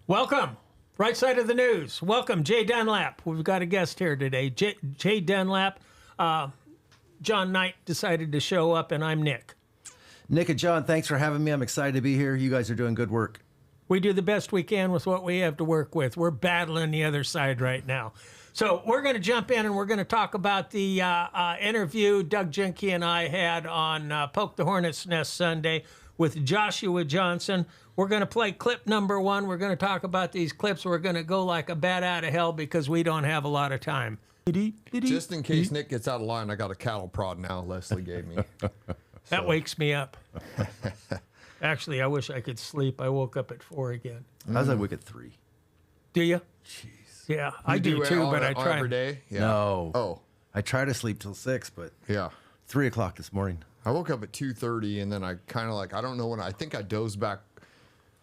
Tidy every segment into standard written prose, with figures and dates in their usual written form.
Welcome. Right side of the news. Welcome, Jay Dunlap. We've got a guest here today. Jay Dunlap. John Knight decided to show up, and I'm Nick. Nick and John, thanks for having me. I'm excited to be here. You guys are doing good work. We do the best we can with what we have to work with. We're battling the other side right now. So we're going to jump in and we're going to talk about the interview Doug Jenke and I had on Poke the Hornet's Nest Sunday with Joshua Johnson. We're going to play clip number 1. We're going to talk about these clips. We're going to go like a bat out of hell because we don't have a lot of time. Just in case Nick gets out of line, I got a cattle prod now Leslie gave me. That wakes me up. Actually, I wish I could sleep. I woke up at 4 again. I was awake at 3. Do you? Jeez. Yeah, I do too, but I try. Every day? Yeah. No. Oh. I try to sleep till 6, but Yeah. 3 o'clock this morning. I woke up at 2:30 and then I kind of like, I don't know when, I think I dozed back.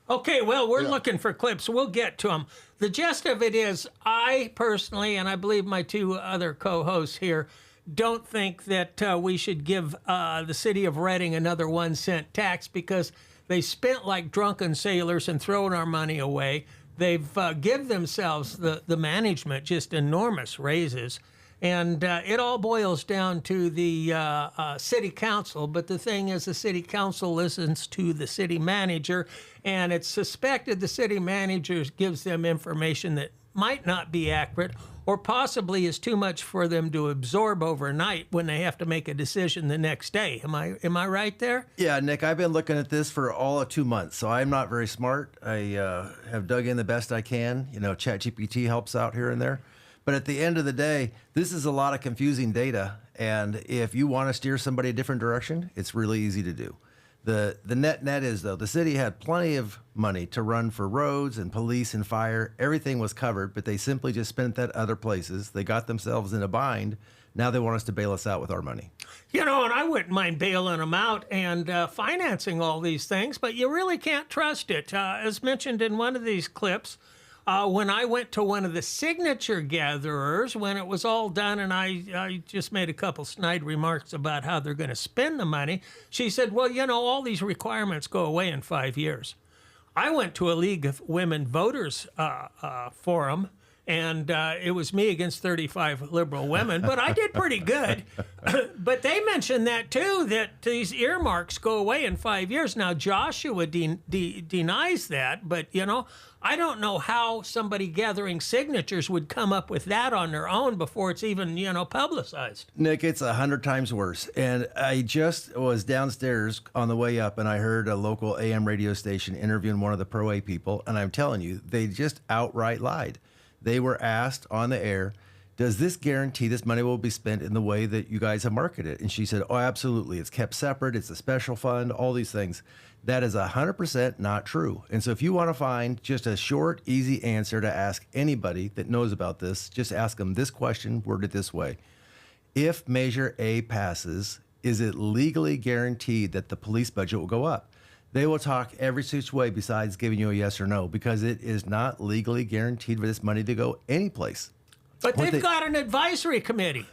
Okay, well, we're looking for clips. We'll get to them. The gist of it is, I personally, and I believe my 2 other co-hosts here, don't think that we should give the city of Reading another 1-cent tax because they spent like drunken sailors and thrown our money away. They've given themselves, the management, just enormous raises. And it all boils down to the city council. But the thing is, the city council listens to the city manager, and it's suspected the city manager gives them information that might not be accurate or possibly is too much for them to absorb overnight when they have to make a decision the next day. Am I right there? Yeah, Nick, I've been looking at this for all of 2 months, so I'm not very smart. I have dug in the best I can. You know, ChatGPT helps out here and there. But at the end of the day, this is a lot of confusing data, and if you want to steer somebody a different direction, it's really easy to do. The net is, though, the city had plenty of money to run for roads and police and fire. Everything was covered, but they simply just spent that other places. They got themselves in a bind. Now they want us to bail us out with our money. You know, and I wouldn't mind bailing them out and financing all these things, but you really can't trust it. As mentioned in one of these clips, when I went to one of the signature gatherers, when it was all done, and I just made a couple snide remarks about how they're going to spend the money, she said, well, you know, all these requirements go away in 5 years. I went to a League of Women Voters forum, and it was me against 35 liberal women, but I did pretty good. But they mentioned that, too, that these earmarks go away in 5 years. Now, Joshua denies that, but, you know, I don't know how somebody gathering signatures would come up with that on their own before it's even, you know, publicized. Nick, it's 100 times worse. And I just was downstairs on the way up, and I heard a local AM radio station interviewing one of the Pro A people, and I'm telling you, they just outright lied. They were asked on the air, does this guarantee this money will be spent in the way that you guys have marketed it? And she said, oh, absolutely. It's kept separate. It's a special fund, all these things. That is 100% not true. And so if you want to find just a short, easy answer to ask anybody that knows about this, just ask them this question worded this way. If Measure A passes, is it legally guaranteed that the police budget will go up? They will talk every such way besides giving you a yes or no, because it is not legally guaranteed for this money to go anyplace. But they've got an advisory committee.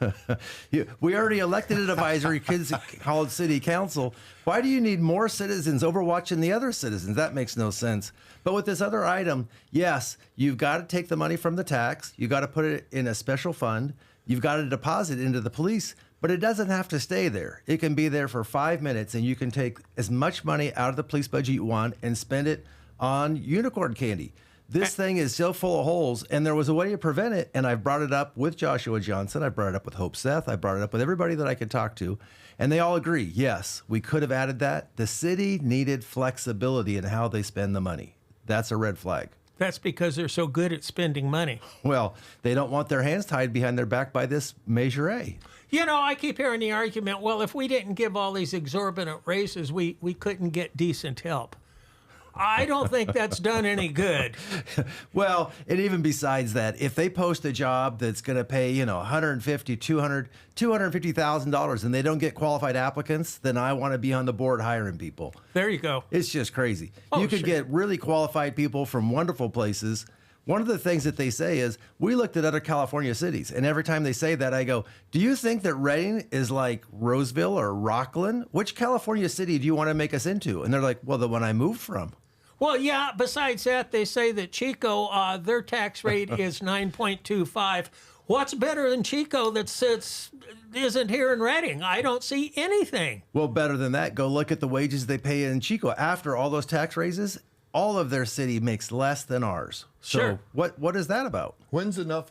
We already elected an advisory called city council. Why do you need more citizens overwatching the other citizens? That makes no sense. But with this other item, yes, you've got to take the money from the tax. You've got to put it in a special fund. You've got to deposit into the police. But it doesn't have to stay there. It can be there for 5 minutes, and you can take as much money out of the police budget you want and spend it on unicorn candy. This thing is so full of holes, and there was a way to prevent it, and I've brought it up with Joshua Johnson. I brought it up with Hope Seth. I brought it up with everybody that I could talk to, and they all agree, yes, we could have added that. The city needed flexibility in how they spend the money. That's a red flag. That's because they're so good at spending money. Well, they don't want their hands tied behind their back by this Measure A. You know, I keep hearing the argument, well, if we didn't give all these exorbitant raises, we couldn't get decent help. I don't think that's done any good. Well, and even besides that, if they post a job that's going to pay, you know, $150,000, $250,000 and they don't get qualified applicants, then I want to be on the board hiring people. There you go. It's just crazy. Oh, you could sure. get really qualified people from wonderful places. One of the things that they say is, we looked at other California cities, and every time they say that, I go, do you think that Redding is like Roseville or Rockland? Which California city do you want to make us into? And they're like, well, the one I moved from. Well, yeah, besides that, they say that Chico, their tax rate is 9.25. What's better than Chico isn't here in Reading? I don't see anything. Well, better than that, go look at the wages they pay in Chico. After all those tax raises, all of their city makes less than ours. So Sure. what is that about? When's enough?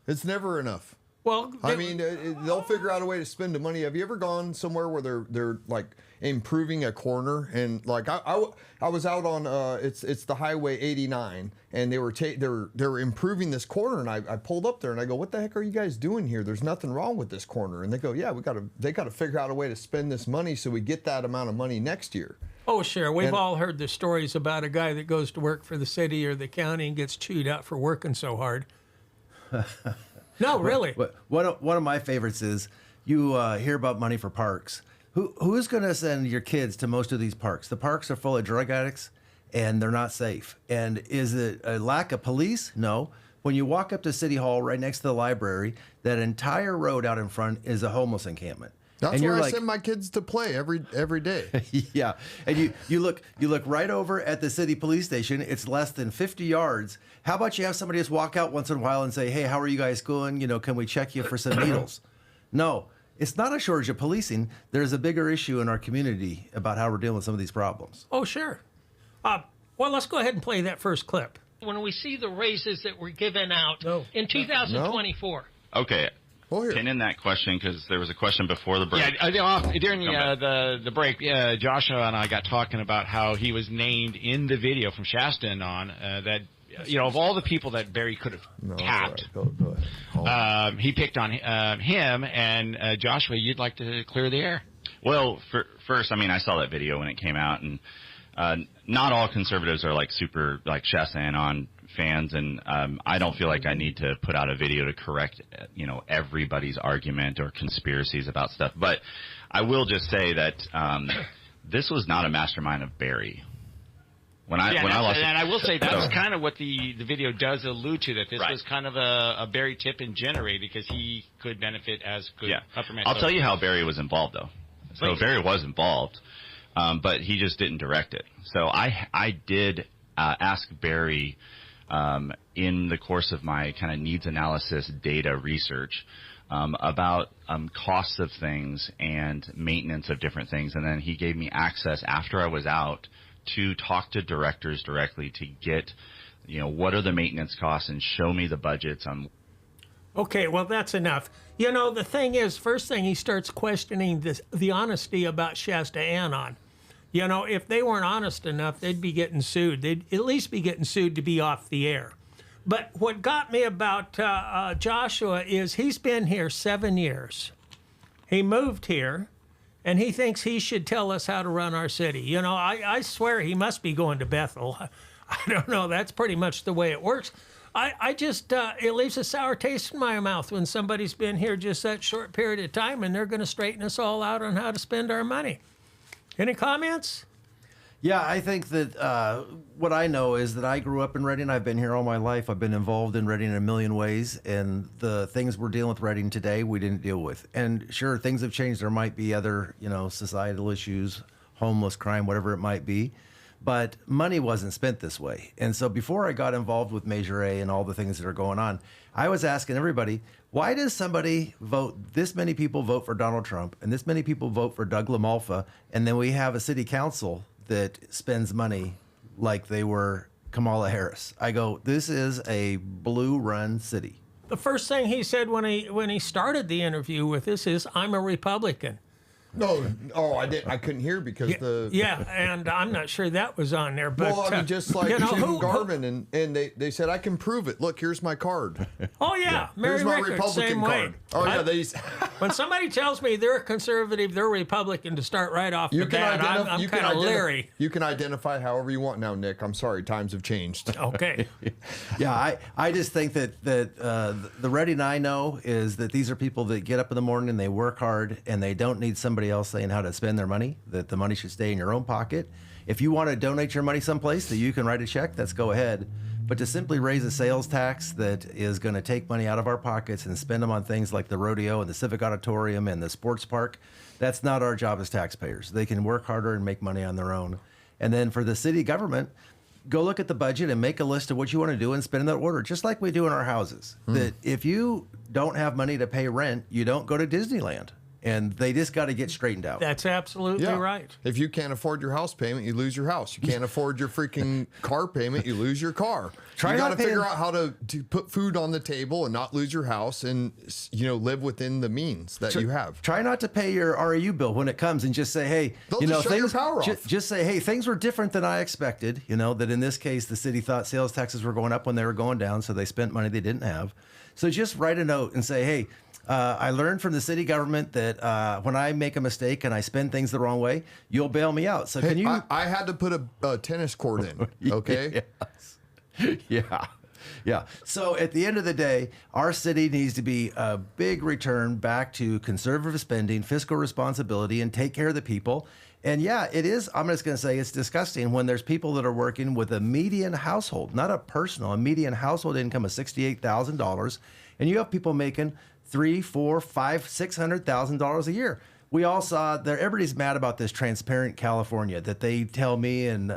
It's never enough. Well, I mean, they'll figure out a way to spend the money. Have you ever gone somewhere where they're like improving a corner? And like I was out on it's the Highway 89, and they were improving this corner, and I pulled up there and I go, what the heck are you guys doing here? There's nothing wrong with this corner. And they go, yeah, they got to figure out a way to spend this money so we get that amount of money next year. oh, sure. We've all heard the stories about a guy that goes to work for the city or the county and gets chewed out for working so hard. No, really. But one of my favorites is you hear about money for parks. Who's going to send your kids to most of these parks? The parks are full of drug addicts, and they're not safe. And is it a lack of police? No. When you walk up to City Hall right next to the library, that entire road out in front is a homeless encampment. That's and where you're I send my kids to play every day. Yeah, and you look right over at the city police station. It's less than 50 yards. How about you have somebody just walk out once in a while and say, "Hey, how are you guys going? You know, can we check you for some needles?" No, it's not a shortage of policing. There's a bigger issue in our community about how we're dealing with some of these problems. Oh, sure. Well, let's go ahead and play that first clip. When we see the raises that were given out in 2024. Okay. Oh, here. Pin in that question because there was a question before the break. Yeah, during the break, Joshua and I got talking about how he was named in the video from Shasta and on that, of all the people that Barry could have tapped, Right. Go ahead. he picked on him. And Joshua, you'd like to clear the air? Well, first, I mean, I saw that video when it came out, and not all conservatives are like super like Shasta and on fans, and I don't feel like I need to put out a video to correct everybody's argument or conspiracies about stuff. But I will just say that this was not a mastermind of Barry. And I will say that's kind of what the video does allude to, that this Right. was kind of a Barry Tippin generated because he could benefit as good upper I'll tell you how Barry was involved, though. So Please. Barry was involved, but he just didn't direct it. So I did ask Barry in the course of my kind of needs analysis data research about costs of things and maintenance of different things. And then he gave me access after I was out to talk to directors directly to get, what are the maintenance costs and show me the budgets on. Okay, well, that's enough. The thing is, first thing, he starts questioning the honesty about Shasta Anon. If they weren't honest enough, they'd be getting sued. They'd at least be getting sued to be off the air. But what got me about Joshua is he's been here 7 years. He moved here, and he thinks he should tell us how to run our city. I swear he must be going to Bethel. I don't know. That's pretty much the way it works. I just, it leaves a sour taste in my mouth when somebody's been here just that short period of time, and they're going to straighten us all out on how to spend our money. Any comments? Yeah, I think that what I know is that I grew up in Reading. I've been here all my life. I've been involved in Reading in a million ways, and the things we're dealing with Reading today, we didn't deal with. And sure, things have changed. There might be other, societal issues, homeless, crime, whatever it might be. But money wasn't spent this way. And so before I got involved with Measure A and all the things that are going on, I was asking everybody, why does somebody vote, this many people vote for Donald Trump and this many people vote for Doug LaMalfa, and then we have a city council that spends money like they were Kamala Harris? I go, this is a blue-run city. The first thing he said when he started the interview with us is, "I'm a Republican." No, I couldn't hear because Yeah, and I'm not sure that was on there. But well, I mean, just like Jim Garvin, and they said, I can prove it. Look, here's my card. Oh yeah, Mary Here's my Rickard, Republican same card. way. Oh yeah, When somebody tells me they're a conservative, they're Republican to start right off the bat, I'm kind of leery. You can identify however you want now, Nick. I'm sorry, times have changed. Okay. Yeah, I just think that the Reading I know is that these are people that get up in the morning and they work hard and they don't need somebody else saying how to spend their money, that the money should stay in your own pocket. If you want to donate your money someplace that you can write a check, let's go ahead. But to simply raise a sales tax that is going to take money out of our pockets and spend them on things like the rodeo and the civic auditorium and the sports park, that's not our job as taxpayers. They can work harder and make money on their own. And then for the city government, go look at the budget and make a list of what you want to do and spend in that order, just like we do in our houses. That if you don't have money to pay rent, you don't go to Disneyland. And they just got to get straightened out. That's absolutely right. If you can't afford your house payment, you lose your house. You can't afford your freaking car payment, you lose your car. You got to figure out how to put food on the table and not lose your house and, you know, live within the means that you have. Try not to pay your RAU bill when it comes and just say, hey, They'll you know, just shut your power off. Just say, hey, things were different than I expected. You know, that in this case, the city thought sales taxes were going up when they were going down, so they spent money they didn't have. So just write a note and say, hey, I learned from the city government that when I make a mistake and I spend things the wrong way, you'll bail me out. So can you? I had to put a tennis court in. Okay. Yeah. So at the end of the day, our city needs to be a big return back to conservative spending, fiscal responsibility, and take care of the people. And yeah, it is. I'm just going to say it's disgusting when there's people that are working with a median household, not a personal, a median household income of $68,000, and you have people making $300,000, $400,000, $500,000, $600,000 a year. We all saw there. Everybody's mad about this Transparent California that they tell me and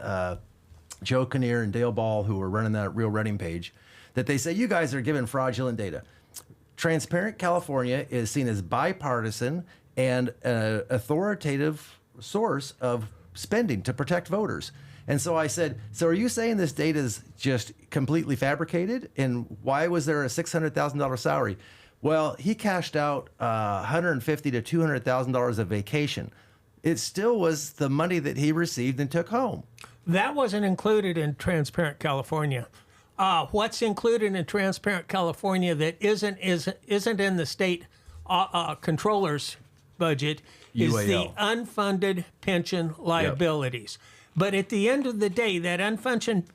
Joe Kinnear and Dale Ball, who were running that Real Reading page, that they say you guys are giving fraudulent data. Transparent California is seen as bipartisan and an authoritative source of spending to protect voters. And so I said, so are you saying this data is just completely fabricated? And why was there a $600,000 salary? Well, he cashed out $150,000 to $200,000 of vacation. It still was the money that he received and took home. That wasn't included in Transparent California. What's included in Transparent California that isn't in the state controller's budget is the unfunded pension liabilities. Yep. But at the end of the day, that unfunded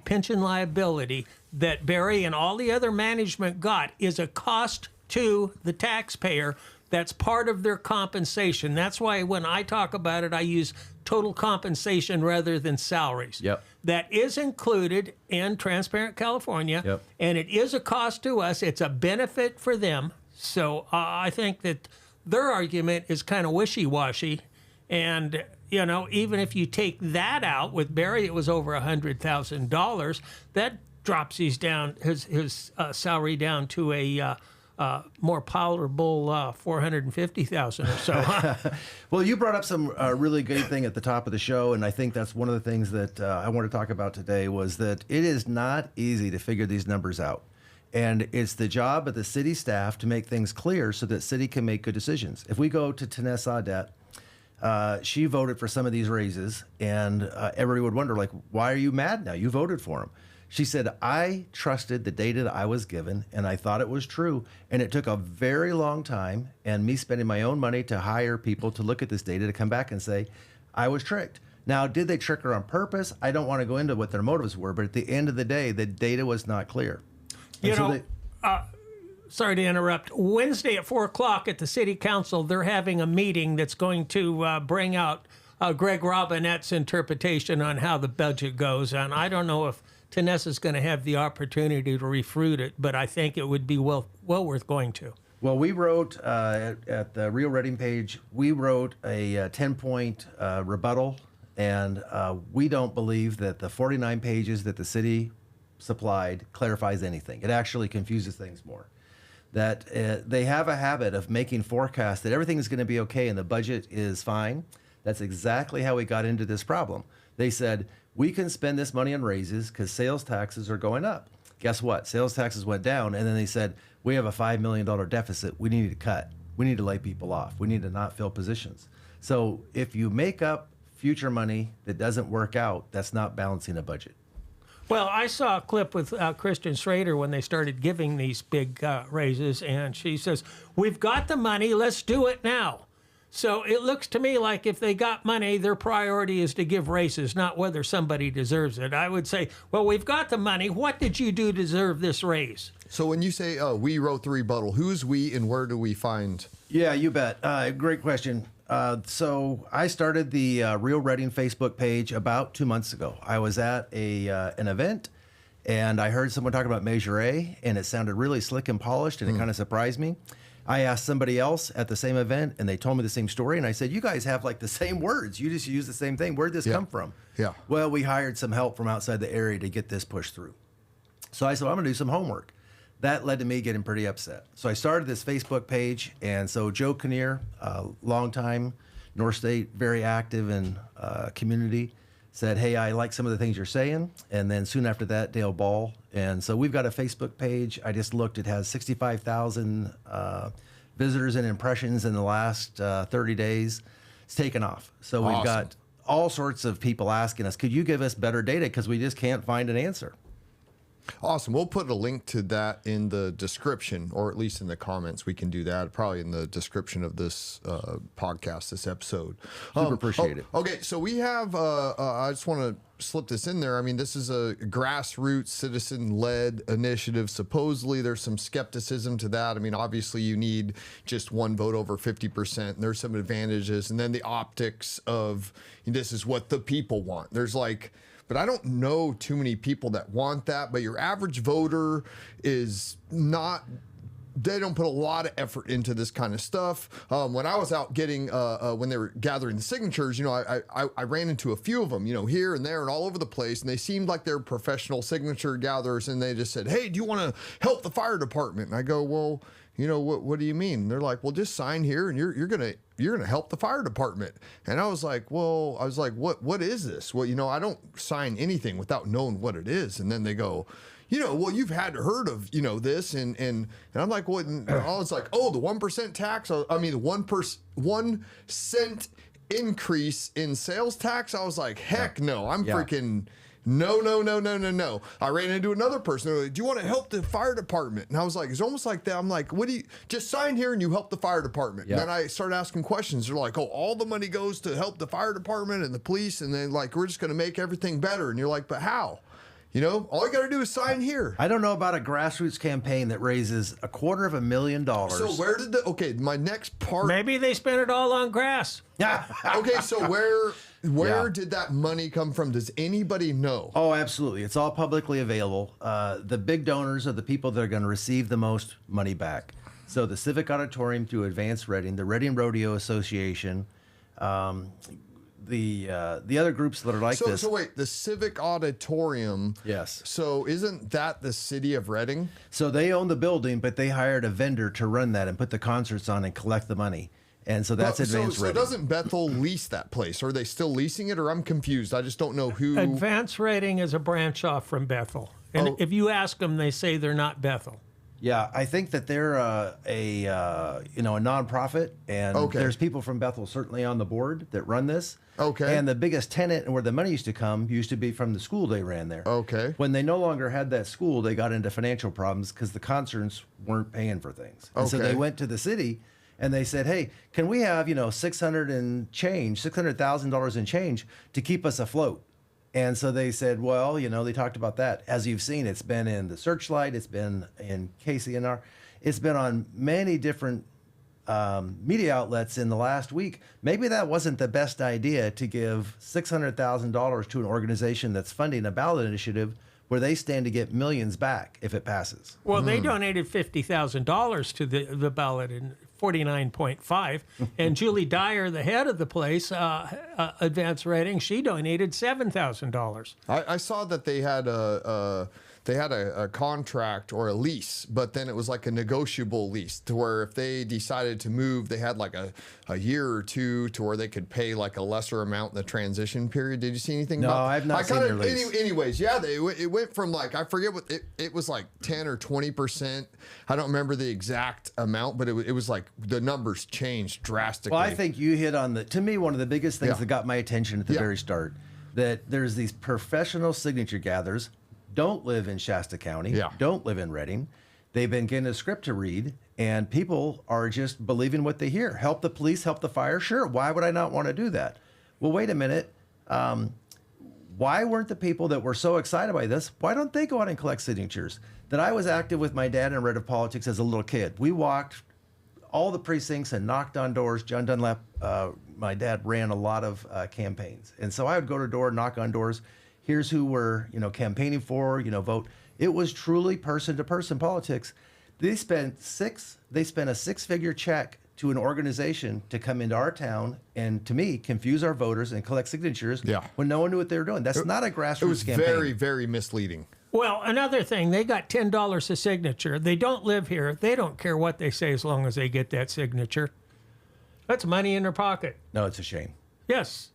pension liability that Barry and all the other management got is a cost to the taxpayer. That's part of their compensation. That's why when I talk about it, I use total compensation rather than salaries. Yep. That is included in Transparent California, and it is a cost to us. It's a benefit for them. So I think that their argument is kind of wishy-washy. And, you know, even if you take that out, with Barry it was over $100,000, that drops his salary down to a more palatable $450,000 or so. Well, you brought up some really good thing at the top of the show, and I think that's one of the things that I want to talk about today was that it is not easy to figure these numbers out. And it's the job of the city staff to make things clear so that city can make good decisions. If we go to Tanessa Audet, she voted for some of these raises, and everybody would wonder, like, why are you mad now? You voted for them. She said, I trusted the data that I was given, and I thought it was true. And it took a very long time, and me spending my own money to hire people to look at this data to come back and say, I was tricked. Now, did they trick her on purpose? I don't want to go into what their motives were, but at the end of the day, the data was not clear. Sorry to interrupt. Wednesday at 4 o'clock at the City Council, they're having a meeting that's going to bring out Greg Robinette's interpretation on how the budget goes. And I don't know if Tanessa's going to have the opportunity to refute it, but I think it would be well worth going to. Well, we wrote at the Real Reading page, we wrote a 10-point rebuttal, and we don't believe that the 49 pages that the city supplied clarifies anything. It actually confuses things more. That they have a habit of making forecasts that everything is going to be okay and the budget is fine. That's exactly how we got into this problem. They said, we can spend this money on raises because sales taxes are going up. Guess what? Sales taxes went down, and then they said, we have a $5 million deficit. We need to cut. We need to lay people off. We need to not fill positions. So if you make up future money that doesn't work out, that's not balancing a budget. Well, I saw a clip with Kristen Schrader when they started giving these big raises, and she says, we've got the money, let's do it now. So it looks to me like if they got money, their priority is to give raises, not whether somebody deserves it. I would say, well, we've got the money. What did you do to deserve this raise? So when you say we wrote the rebuttal, who's we and where do we find? Yeah, you bet. Great question. So I started the Real Reading Facebook page about 2 months ago. I was at an event, and I heard someone talk about Measure A, and it sounded really slick and polished, and it kind of surprised me. I asked somebody else at the same event, and they told me the same story. And I said, you guys have like the same words. You just use the same thing. Where'd this come from? Yeah. Well, we hired some help from outside the area to get this pushed through. So I said, I'm going to do some homework. That led to me getting pretty upset. So I started this Facebook page. And so Joe Kinnear, long time North State, very active in community, said, hey, I like some of the things you're saying. And then soon after that, Dale Ball. And so we've got a Facebook page. I just looked, it has 65,000 visitors and impressions in the last 30 days. It's taken off. So we've got all sorts of people asking us, could you give us better data? Because we just can't find an answer. Awesome. We'll put a link to that in the description, or at least in the comments. We can do that probably in the description of this podcast, this episode. Super appreciate it. Okay, so we have, I just want to slip this in there. I mean, this is a grassroots citizen-led initiative. Supposedly there's some skepticism to that. I mean, obviously you need just one vote over 50%. And there's some advantages. And then the optics of this is what the people want. There's like... But I don't know too many people that want that. But your average voter is not, they don't put a lot of effort into this kind of stuff. When I was out getting, when they were gathering the signatures, you know, I ran into a few of them, you know, here and there and all over the place. And they seemed like they're professional signature gatherers. And they just said, hey, do you want to help the fire department? And I go, well, you know, what do you mean? And they're like, well, just sign here and you're going to help the fire department. And I was like, what is this? Well, you know, I don't sign anything without knowing what it is. And then they go, you know, well, you've had heard of, you know, this. And I'm like, well, and I was like, oh, the 1% tax. I mean, the 1 cent increase in sales tax. I was like, heck no, I'm freaking... No. I ran into another person. They're like, do you want to help the fire department? And I was like, it's almost like that. I'm like, what do you just sign here and you help the fire department? And then I started asking questions. They're like, oh, all the money goes to help the fire department and the police. And then like, we're just going to make everything better. And you're like, but how? You know, all you got to do is sign here. I don't know about a grassroots campaign that raises $250,000. So where did my next part. Maybe they spent it all on grass. Yeah. Okay, so where did that money come from? Does anybody know? Oh, absolutely. It's all publicly available. The big donors are the people that are going to receive the most money back. So the Civic Auditorium through Advanced Reading, the Reading Rodeo Association, the other groups that are like this. So wait, the Civic Auditorium. Yes. So isn't that the city of Reading? So they own the building, but they hired a vendor to run that and put the concerts on and collect the money. And so that's Advanced Reading. So doesn't Bethel lease that place? Are they still leasing it, or I'm confused? I just don't know who. Advanced Reading is a branch off from Bethel. And if you ask them, they say they're not Bethel. Yeah, I think that they're a nonprofit, and there's people from Bethel certainly on the board that run this. Okay. And the biggest tenant and where the money used to be from the school they ran there. Okay. When they no longer had that school, they got into financial problems because the concerts weren't paying for things. And so they went to the city and they said, hey, can we have, $600,000 in change to keep us afloat? And so they said, well, they talked about that. As you've seen, it's been in the Searchlight, it's been in KCNR, it's been on many different media outlets in the last week. Maybe that wasn't the best idea to give $600,000 to an organization that's funding a ballot initiative where they stand to get millions back if it passes. Well, they donated $50,000 to the ballot in 49.5, and Julie Dyer, the head of the place, Advanced Reading, she donated $7,000. I saw that they had a contract or a lease, but then it was like a negotiable lease to where if they decided to move, they had like a year or two to where they could pay like a lesser amount in the transition period. Did you see anything? No, about I've not seen their lease. Anyways, yeah, it went from like, I forget what it was, like 10 or 20%. I don't remember the exact amount, but it was like the numbers changed drastically. Well, I think you hit on to me, one of the biggest things that got my attention at the very start, that there's these professional signature gatherers, don't live in Shasta County, don't live in Reading. They've been getting a script to read, and people are just believing what they hear. Help the police, help the fire. Sure, why would I not want to do that? Well, wait a minute. Why weren't the people that were so excited by this, why don't they go out and collect signatures? That I was active with my dad in Red of Politics as a little kid. We walked all the precincts and knocked on doors. John Dunlap, my dad, ran a lot of campaigns. And so I would go to door, knock on doors. Here's who we're, campaigning for, vote. It was truly person-to-person politics. They spent a six-figure check to an organization to come into our town and, to me, confuse our voters and collect signatures when no one knew what they were doing. That's not a grassroots campaign. It was very, very misleading. Well, another thing, they got $10 a signature. They don't live here. They don't care what they say as long as they get that signature. That's money in their pocket. No, it's a shame. Yes.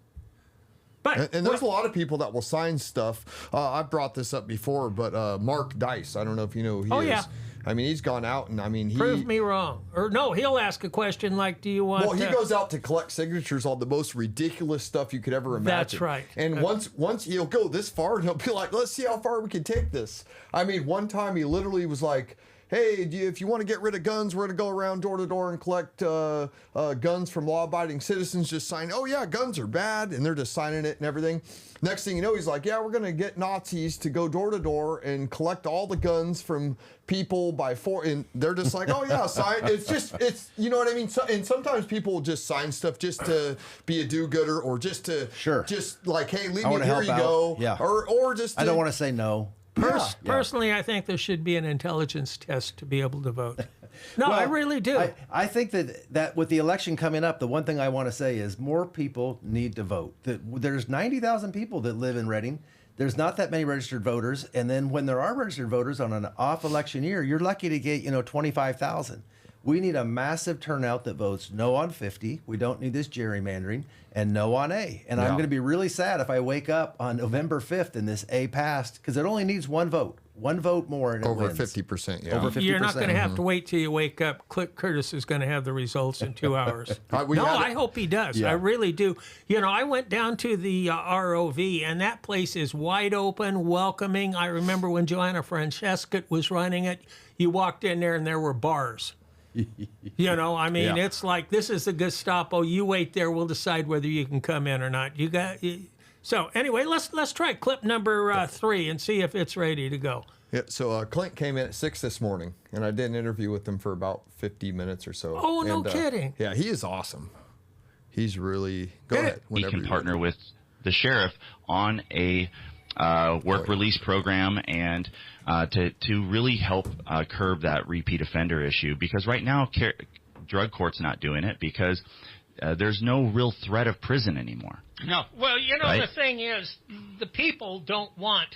But and there's a lot of people that will sign stuff. I've brought this up before, but Mark Dice, I don't know if you know who he is. Yeah. I mean, he's gone out and prove me wrong. Or no, he'll ask a question like, do you want... Well, he goes out to collect signatures on the most ridiculous stuff you could ever imagine. That's right. And once he'll go this far and he'll be like, let's see how far we can take this. I mean, one time he literally was like, hey, if you want to get rid of guns, we're going to go around door to door and collect guns from law-abiding citizens. Just sign, oh, yeah, guns are bad. And they're just signing it and everything. Next thing you know, he's like, yeah, we're going to get Nazis to go door to door and collect all the guns from people by four. And they're just like, oh, yeah, sign. It's you know what I mean? So, and sometimes people will just sign stuff just to be a do-gooder or just to, just like, hey, leave me, here you go. Yeah. Or just I don't want to say no. Personally, I think there should be an intelligence test to be able to vote. No, well, I really do. I think that with the election coming up, the one thing I want to say is more people need to vote. There's 90,000 people that live in Reading. There's not that many registered voters. And then when there are registered voters on an off election year, you're lucky to get, 25,000. We need a massive turnout that votes no on 50. We don't need this gerrymandering, and no on A. And I'm going to be really sad if I wake up on November 5th and this A passed, because it only needs one vote. One vote more and over it wins. 50%. Yeah. Over 50%. You're not going to have to wait till you wake up. Click Curtis is going to have the results in 2 hours. I hope he does. Yeah. I really do. I went down to the ROV, and that place is wide open, welcoming. I remember when Joanna Francesca was running it, you walked in there and there were bars. It's like, this is the Gestapo. You wait there. We'll decide whether you can come in or not. So anyway, let's try clip number 3 and see if it's ready to go. Yeah. So Clint came in at 6 this morning, and I did an interview with him for about 50 minutes or so. Oh, no kidding. Yeah, he is awesome. He's really ahead. We can partner with the sheriff on a work release program and to really help curb that repeat offender issue, because right now drug court's not doing it because there's no real threat of prison anymore. No. Well, the thing is, the people don't want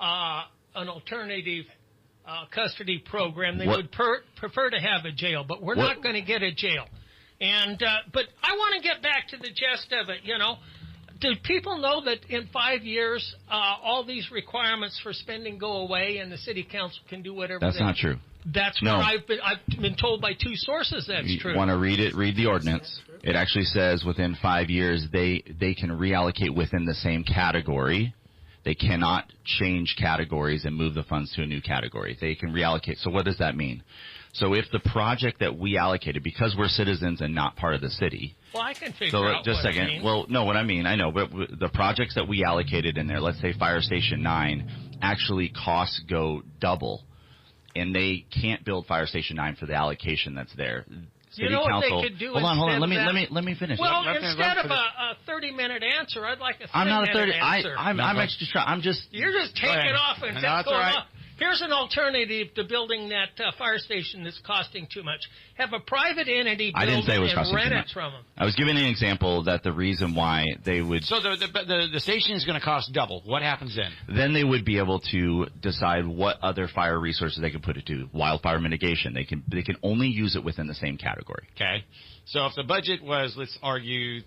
an alternative custody program. They would prefer to have a jail, but we're not going to get a jail. And but I want to get back to the gist of it, Do people know that in 5 years, all these requirements for spending go away and the city council can do whatever That's not true. That's what I've been told by 2 sources that's true. You want to read it? Read the ordinance. It actually says within 5 years they can reallocate within the same category. They cannot change categories and move the funds to a new category. They can reallocate. So what does that mean? So if the project that we allocated, because we're citizens and not part of the city. Well, I can figure out just what a second. I mean. Well, no, what I mean, I know, but the projects that we allocated in there, let's say Fire Station 9, actually costs go double. And they can't build Fire Station 9 for the allocation that's there. City Council. What they could do? Hold on. Let me finish. Well, instead of a 30-minute answer, I'd like a 3-minute answer. I'm actually trying. You're just taking off and going off. Here's an alternative to building that fire station that's costing too much. Have a private entity build it and rent it from them. I was giving an example that the reason why they would... So the station is going to cost double. What happens then? Then they would be able to decide what other fire resources they could put it to. Wildfire mitigation. They can only use it within the same category. Okay. So if the budget was, let's argue,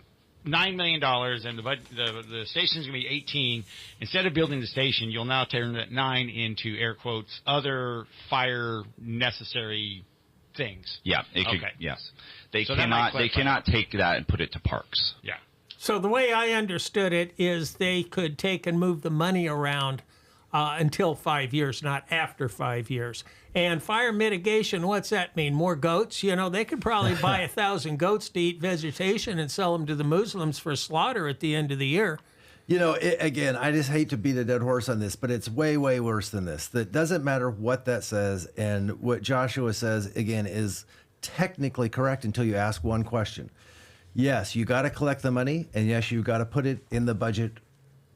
$9 million and the station's going to be 18. Instead of building the station, you'll now turn that 9 into, air quotes, other fire necessary things. Yeah. Yes. They cannot take that and put it to parks. Yeah. So the way I understood it is they could take and move the money around until 5 years, not after 5 years. And fire mitigation, what's that mean? More goats? They could probably buy 1,000 goats to eat vegetation and sell them to the Muslims for slaughter at the end of the year. Again, I just hate to beat a dead horse on this, but it's way, way worse than this. That doesn't matter what that says. And what Joshua says, again, is technically correct until you ask one question. Yes, you got to collect the money, and yes, you got to put it in the budget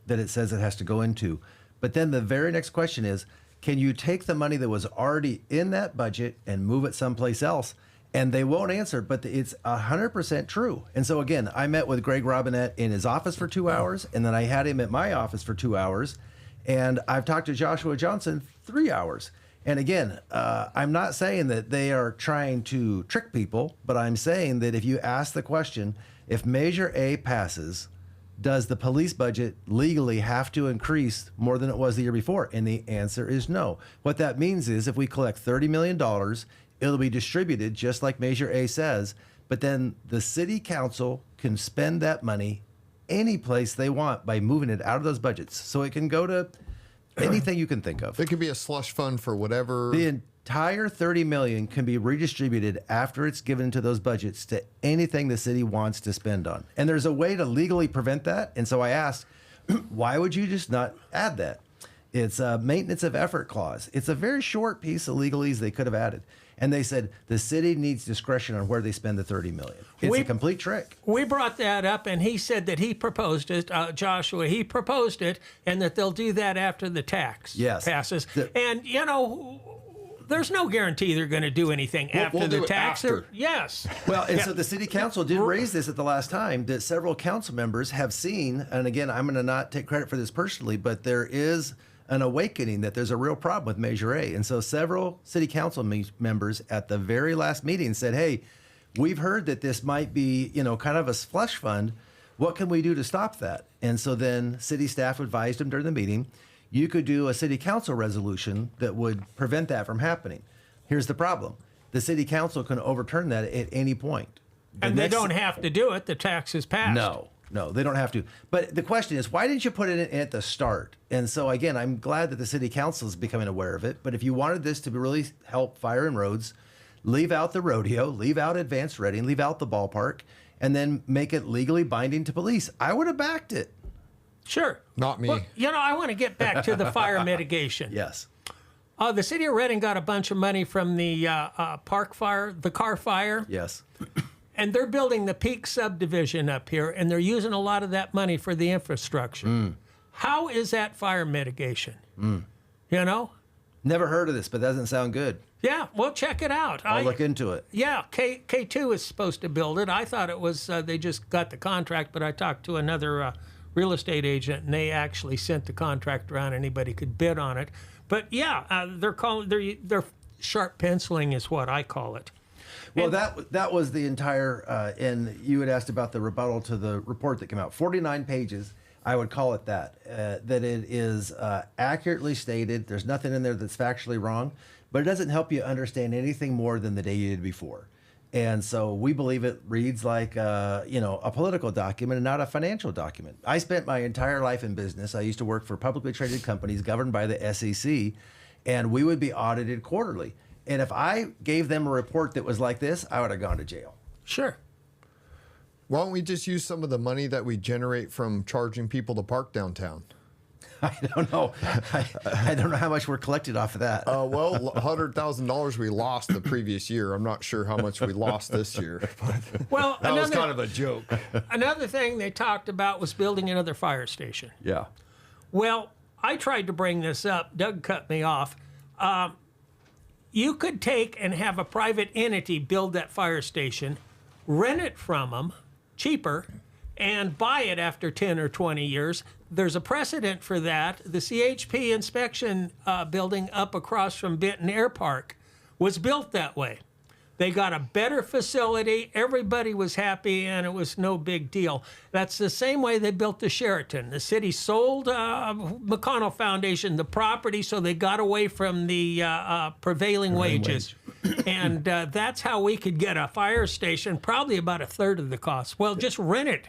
that it says it has to go into. But then the very next question is, can you take the money that was already in that budget and move it someplace else? And they won't answer, but it's 100% true. And so again, I met with Greg Robinette in his office for 2 hours, and then I had him at my office for 2 hours, and I've talked to Joshua Johnson 3 hours. And again, I'm not saying that they are trying to trick people, but I'm saying that if you ask the question, if Measure A passes, does the police budget legally have to increase more than it was the year before? And the answer is no. What that means is if we collect $30 million, it'll be distributed just like Measure A says, but then the city council can spend that money any place they want by moving it out of those budgets. So it can go to anything you can think of. It could be a slush fund for whatever. The entire $30 million can be redistributed after it's given to those budgets to anything the city wants to spend on. And there's a way to legally prevent that. And so I asked, why would you just not add that? It's a maintenance of effort clause. It's a very short piece of legalese they could have added. And they said the city needs discretion on where they spend the $30 million. It's a complete trick. We brought that up, and he said that he proposed it, Joshua. He proposed it, and that they'll do that after the tax passes. And, you know, there's no guarantee they're going to do anything after the tax. Yes. Well, and so the city council did raise this at the last time, that several council members have seen, and again, I'm going to not take credit for this personally, but there is an awakening that there's a real problem with Measure A. And so several city council members at the very last meeting said, hey, we've heard that this might be, you know, kind of a slush fund. What can we do to stop that? And so then city staff advised them during the meeting, you could do a city council resolution that would prevent that from happening. Here's the problem. The city council can overturn that at any point. And they don't have to do it. The tax is passed. No, they don't have to. But the question is, why didn't you put it in at the start? And so, again, I'm glad that the city council is becoming aware of it. But if you wanted this to really help fire and roads, leave out the rodeo, leave out advanced reading, leave out the ballpark, and then make it legally binding to police. I would have backed it. Sure. Not me. Well, you know, I want to get back to the fire mitigation. Yes. The city of Reading got a bunch of money from the park fire, the car fire. Yes. And they're building the Peak subdivision up here, and they're using a lot of that money for the infrastructure. How is that fire mitigation? You know? Never heard of this, but doesn't sound good. Yeah, well, check it out. I'll look into it. Yeah, K2 is supposed to build it. I thought it was, they just got the contract, but I talked to another real estate agent, and they actually sent the contract around. Anybody could bid on it. But yeah, they're sharp penciling is what I call it. Well, that was the entire, and you had asked about the rebuttal to the report that came out. 49 pages, I would call it that. That it is accurately stated. There's nothing in there that's factually wrong, but it doesn't help you understand anything more than the day you did before. And so we believe it reads like a political document and not a financial document. I spent my entire life in business. I used to work for publicly traded companies governed by the SEC, and we would be audited quarterly. And if I gave them a report that was like this, I would have gone to jail. Sure. Why don't we just use some of the money that we generate from charging people to park downtown? I don't know. I don't know how much we're collected off of that. Well, $100,000 we lost the previous year. I'm not sure how much we lost this year. But well, that was kind of a joke. Another thing they talked about was building another fire station. Yeah. Well, I tried to bring this up. Doug cut me off. You could take and have a private entity build that fire station, rent it from them cheaper, and buy it after 10 or 20 years. There's a precedent for that. The CHP inspection building up across from Benton Air Park was built that way. They got a better facility. Everybody was happy, and it was no big deal. That's the same way they built the Sheraton. The city sold McConnell Foundation the property, so they got away from the prevailing wages. And that's how we could get a fire station, probably about a third of the cost. Well, just rent it.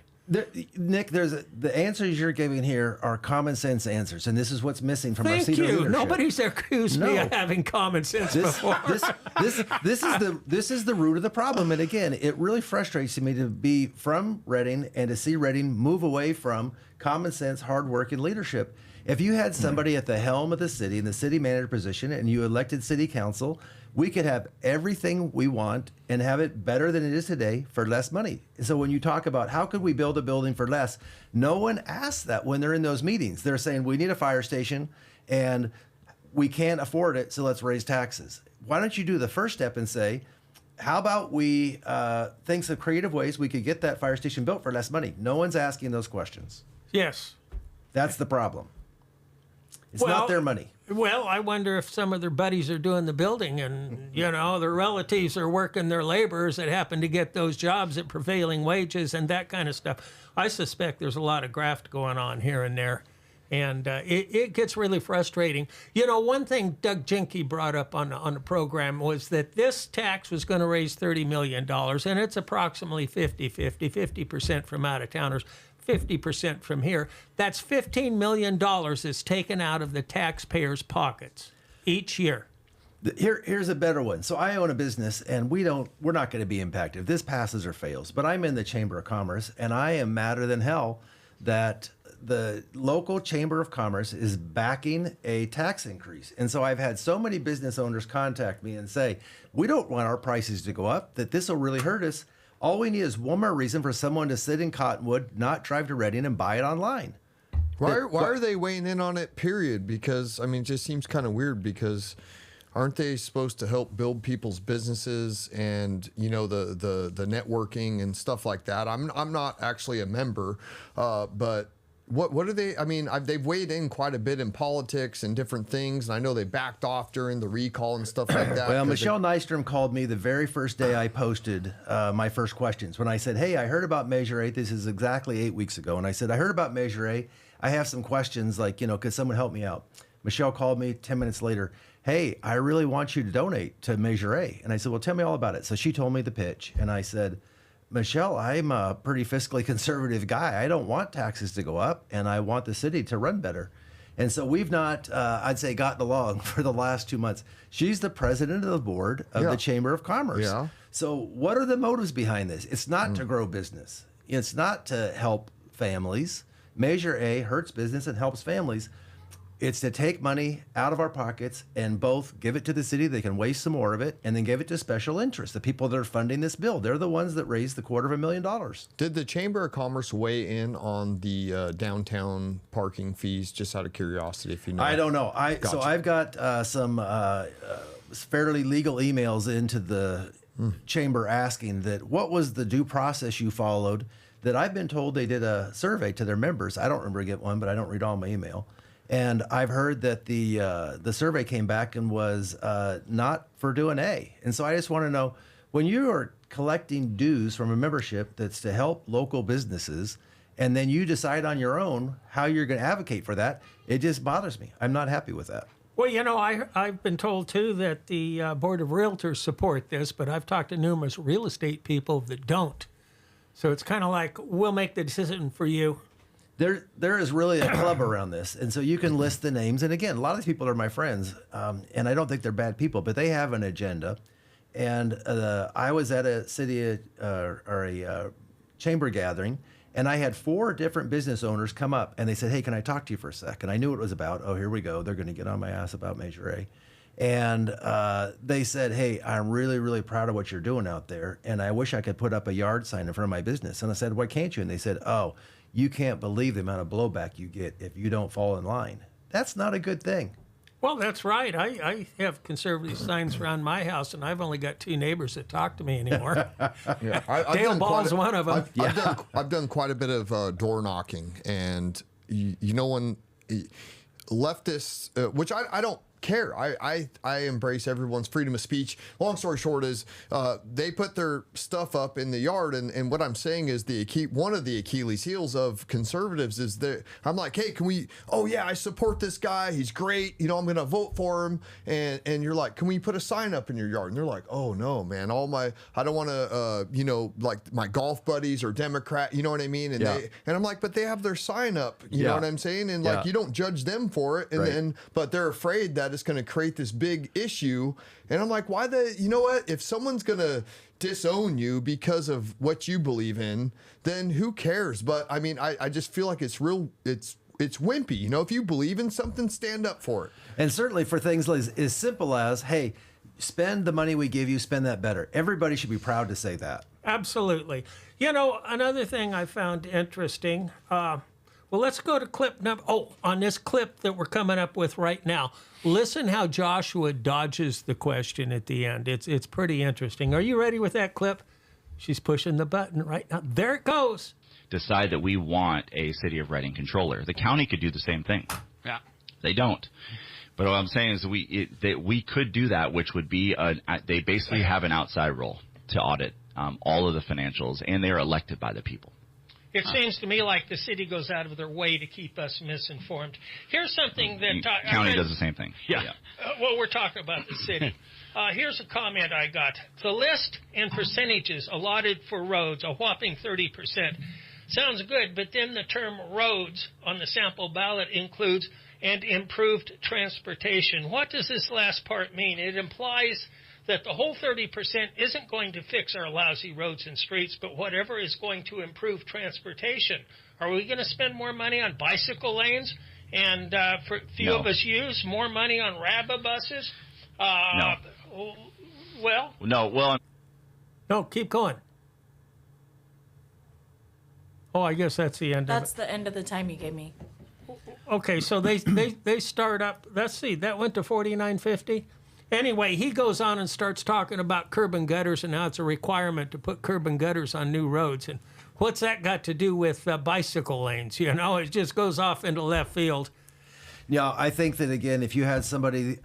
Nick, the answers you're giving here are common sense answers, and this is what's missing from our Thank senior you. leadership. Nobody's accused me of having common sense before. This is the root of the problem, and again, it really frustrates me to be from Reading and to see Reading move away from common sense, hard work, and leadership. If you had somebody at the helm of the city in the city manager position, and you elected city council, we could have everything we want and have it better than it is today for less money. So when you talk about how could we build a building for less, no one asks that when they're in those meetings. They're saying we need a fire station, and we can't afford it, so let's raise taxes. Why don't you do the first step and say, how about we think some creative ways we could get that fire station built for less money? No one's asking those questions. Yes. That's the problem. It's not their money. Well, I wonder if some of their buddies are doing the building and, their relatives are working their laborers that happen to get those jobs at prevailing wages and that kind of stuff. I suspect there's a lot of graft going on here and there. And it gets really frustrating. One thing Doug Jinke brought up on the program was that this tax was going to raise $30 million, and it's approximately 50-50, 50% from out-of-towners, 50% from here. That's $15 million is taken out of the taxpayers' pockets each year. Here's a better one. So I own a business, and we're not going to be impacted if this passes or fails. But I'm in the Chamber of Commerce, and I am madder than hell that the local Chamber of Commerce is backing a tax increase. And so I've had so many business owners contact me and say, we don't want our prices to go up, that this will really hurt us. All we need is one more reason for someone to sit in Cottonwood, not drive to Reading, and buy it online. Why are they weighing in on it, period? Because, it just seems kind of weird because aren't they supposed to help build people's businesses and, the networking and stuff like that? I'm not actually a member, but what are they? They've weighed in quite a bit in politics and different things, and I know they backed off during the recall and stuff like that. Well, Michelle Nystrom called me the very first day I posted my first questions when I said, hey, I heard about Measure A. This is exactly 8 weeks ago. And I said, I heard about Measure A. I have some questions like, could someone help me out? Michelle called me 10 minutes later. Hey, I really want you to donate to Measure A. And I said, well, tell me all about it. So she told me the pitch. And I said, Michelle, I'm a pretty fiscally conservative guy. I don't want taxes to go up, and I want the city to run better. And so we've not, I'd say, gotten along for the last 2 months. She's the president of the board of the Chamber of Commerce. Yeah. So what are the motives behind this? It's not to grow business. It's not to help families. Measure A hurts business and helps families. It's to take money out of our pockets and both give it to the city, they can waste some more of it, and then give it to special interests, the people that are funding this bill. They're the ones that raised the $250,000. Did the Chamber of Commerce weigh in on the downtown parking fees, just out of curiosity, if you know? I don't know. Gotcha. So I've got some fairly legal emails into the chamber asking that what was the due process you followed, that I've been told they did a survey to their members. I don't remember get one, but I don't read all my email. And I've heard that the survey came back and was not for doing A. And so I just want to know, when you are collecting dues from a membership that's to help local businesses, and then you decide on your own how you're going to advocate for that, it just bothers me. I'm not happy with that. Well, I've been told, too, that the Board of Realtors support this, but I've talked to numerous real estate people that don't. So it's kind of like, we'll make the decision for you. There is really a club around this, and so you can list the names. And again, a lot of these people are my friends, and I don't think they're bad people, but they have an agenda. And I was at a city or a chamber gathering, and I had 4 different business owners come up, and they said, "Hey, can I talk to you for a sec?" And I knew what it was about. Oh, here we go. They're going to get on my ass about Measure A. And they said, "Hey, I'm really, really proud of what you're doing out there, and I wish I could put up a yard sign in front of my business." And I said, "Why can't you?" And they said, "Oh, you can't believe the amount of blowback you get if you don't fall in line." That's not a good thing. Well, that's right. I have conservative signs around my house, and I've only got 2 neighbors that talk to me anymore. Dale Ball's one of them. I've done quite a bit of door knocking, and when leftists, which I don't care. I embrace everyone's freedom of speech. Long story short is they put their stuff up in the yard, and what I'm saying is one of the Achilles heels of conservatives is that I'm like, hey, can we? Oh yeah, I support this guy. He's great. I'm going to vote for him. And you're like, can we put a sign up in your yard? And they're like, oh no, man. I don't want to, like my golf buddies or Democrat. You know what I mean? And I'm like, but they have their sign up. You know what I'm saying? And like, you don't judge them for it. And but they're afraid that it's going to create this big issue. And I'm like, you know what? If someone's going to disown you because of what you believe in, then who cares? But I just feel like it's wimpy. If you believe in something, stand up for it. And certainly for things as simple as, hey, spend the money we give you, spend that better. Everybody should be proud to say that. Absolutely. Another thing I found interesting, Well, let's go to clip number. Oh, on this clip that we're coming up with right now, listen how Joshua dodges the question at the end. It's pretty interesting. Are you ready with that clip? She's pushing the button right now. There it goes. Decide that we want a City of Reading controller. The county could do the same thing. Yeah. They don't. But what I'm saying is that we could do that, which would be they basically have an outside role to audit all of the financials, and they are elected by the people. It seems to me like the city goes out of their way to keep us misinformed. Here's something that county does the same thing. Yeah. Well, we're talking about the city. Here's a comment I got. The list and percentages allotted for roads, a whopping 30%. Sounds good, but then the term roads on the sample ballot includes and improved transportation. What does this last part mean? It implies that the whole 30% isn't going to fix our lousy roads and streets, but whatever is going to improve transportation. Are we going to spend more money on bicycle lanes and for few of us use more money on rabba buses? No. Well? No, well... No, keep going. Oh, I guess that's the end of it. That's the end of the time you gave me. Okay, so they start up. Let's see, that went to 49.50. Anyway, he goes on and starts talking about curb and gutters and how it's a requirement to put curb and gutters on new roads. And what's that got to do with bicycle lanes? You know, it just goes off into left field. Yeah, I think that, again, if you had somebody